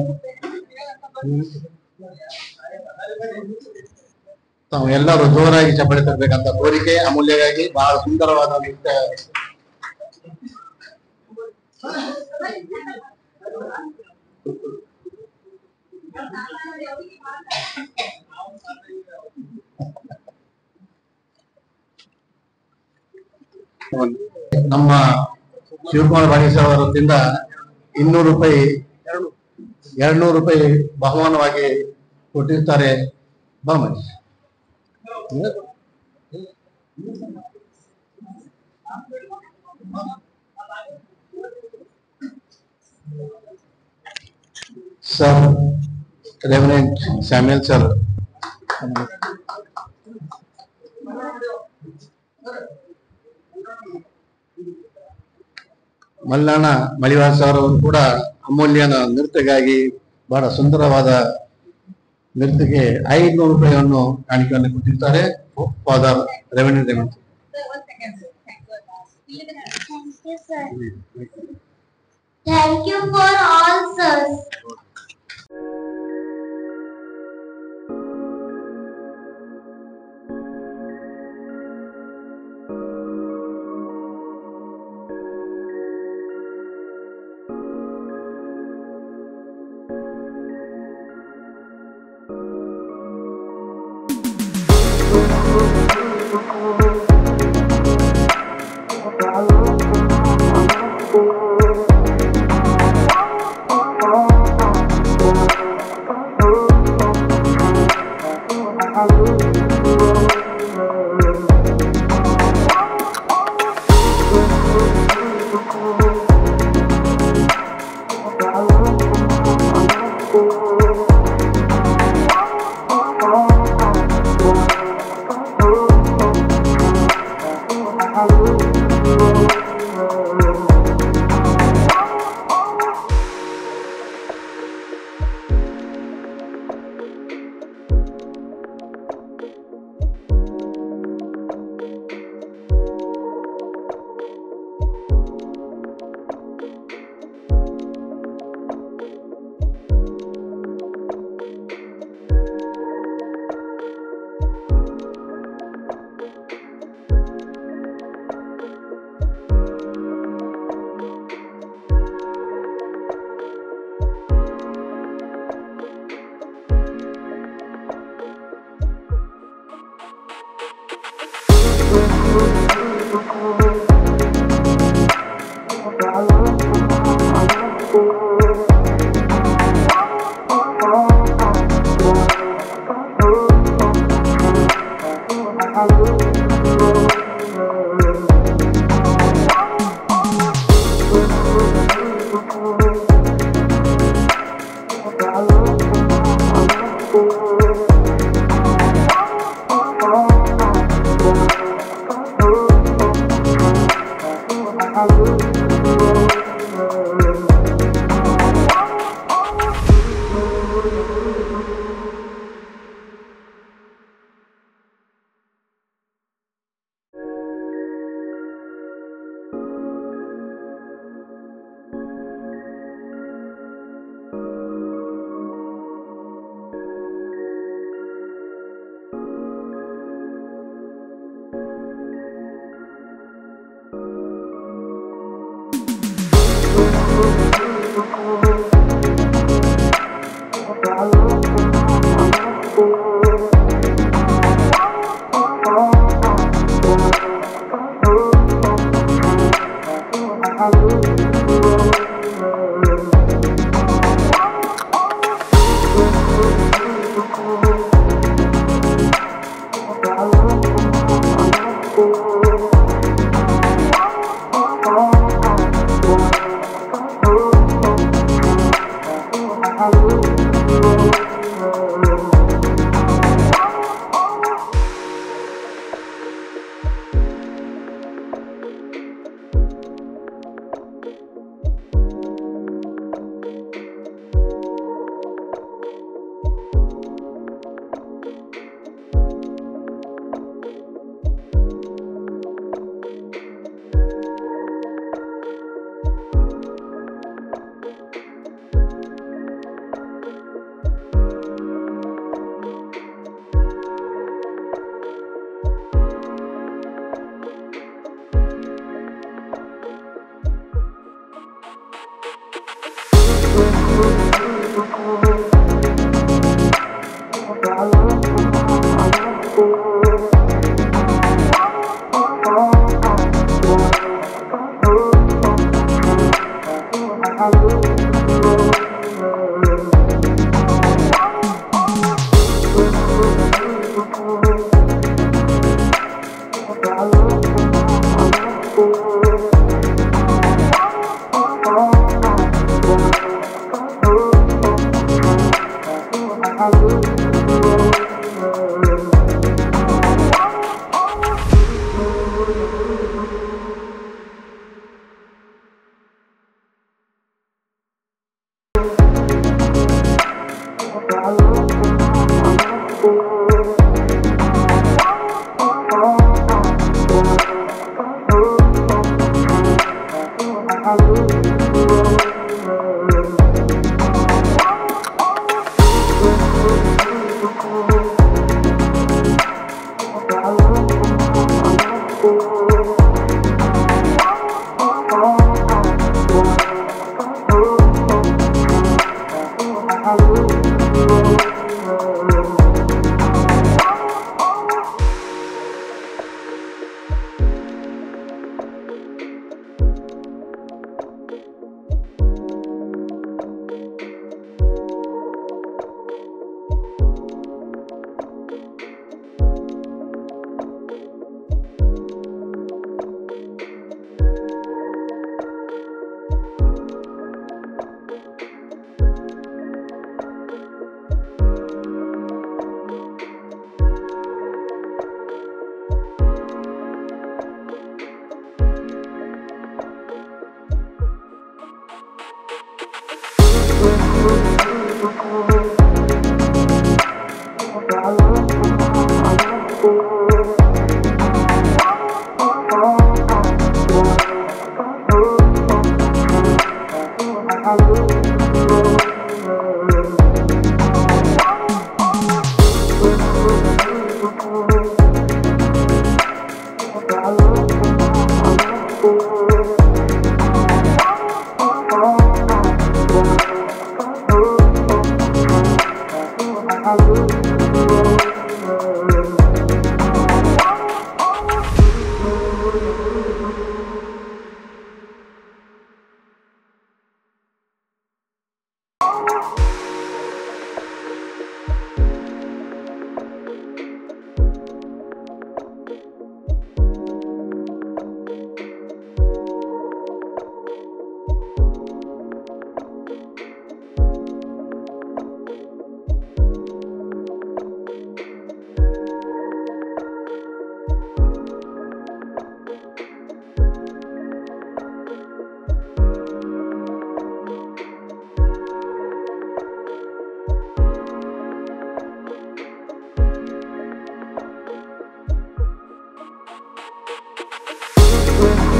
ತಾವೆಲ್ಲರೂ ಜೋರಾಗಿ ಚಪ್ಪಲಿ ತರಬೇಕಂತ ಕೋರಿಕೆ ಅಮೂಲ್ಯಗಾಗಿ. ಬಹಳ ಸುಂದರವಾದ ನೃತ್ಯ. ನಮ್ಮ ಶಿವಕುಮಾರ್ ಬಾಗೇಶ್ ಅವರ ವತಿಯಿಂದ 200 ರೂಪಾಯಿ 200 ರೂಪಾಯಿ ಬಹುಮಾನವಾಗಿ ಕೊಟ್ಟಿರ್ತಾರೆ. Bahmani sir, reverend Samuel sir, Mallanna Malivas ಅವರು ಕೂಡ ಅಮೂಲ್ಯನ ನೃತ್ಯಕ್ಕಾಗಿ ಬಹಳ ಸುಂದರವಾದ ನೃತ್ಯಕ್ಕೆ 500 ರೂಪಾಯಿಯನ್ನು ಕಾಣಿಕೆಯನ್ನು ಕೊಟ್ಟಿರ್ತಾರೆ. Father reverend Raymond. Thank you for all, sirs.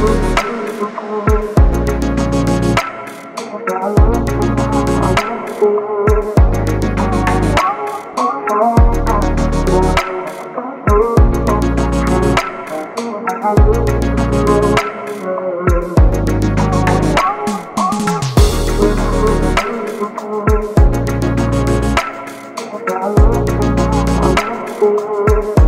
Thank you.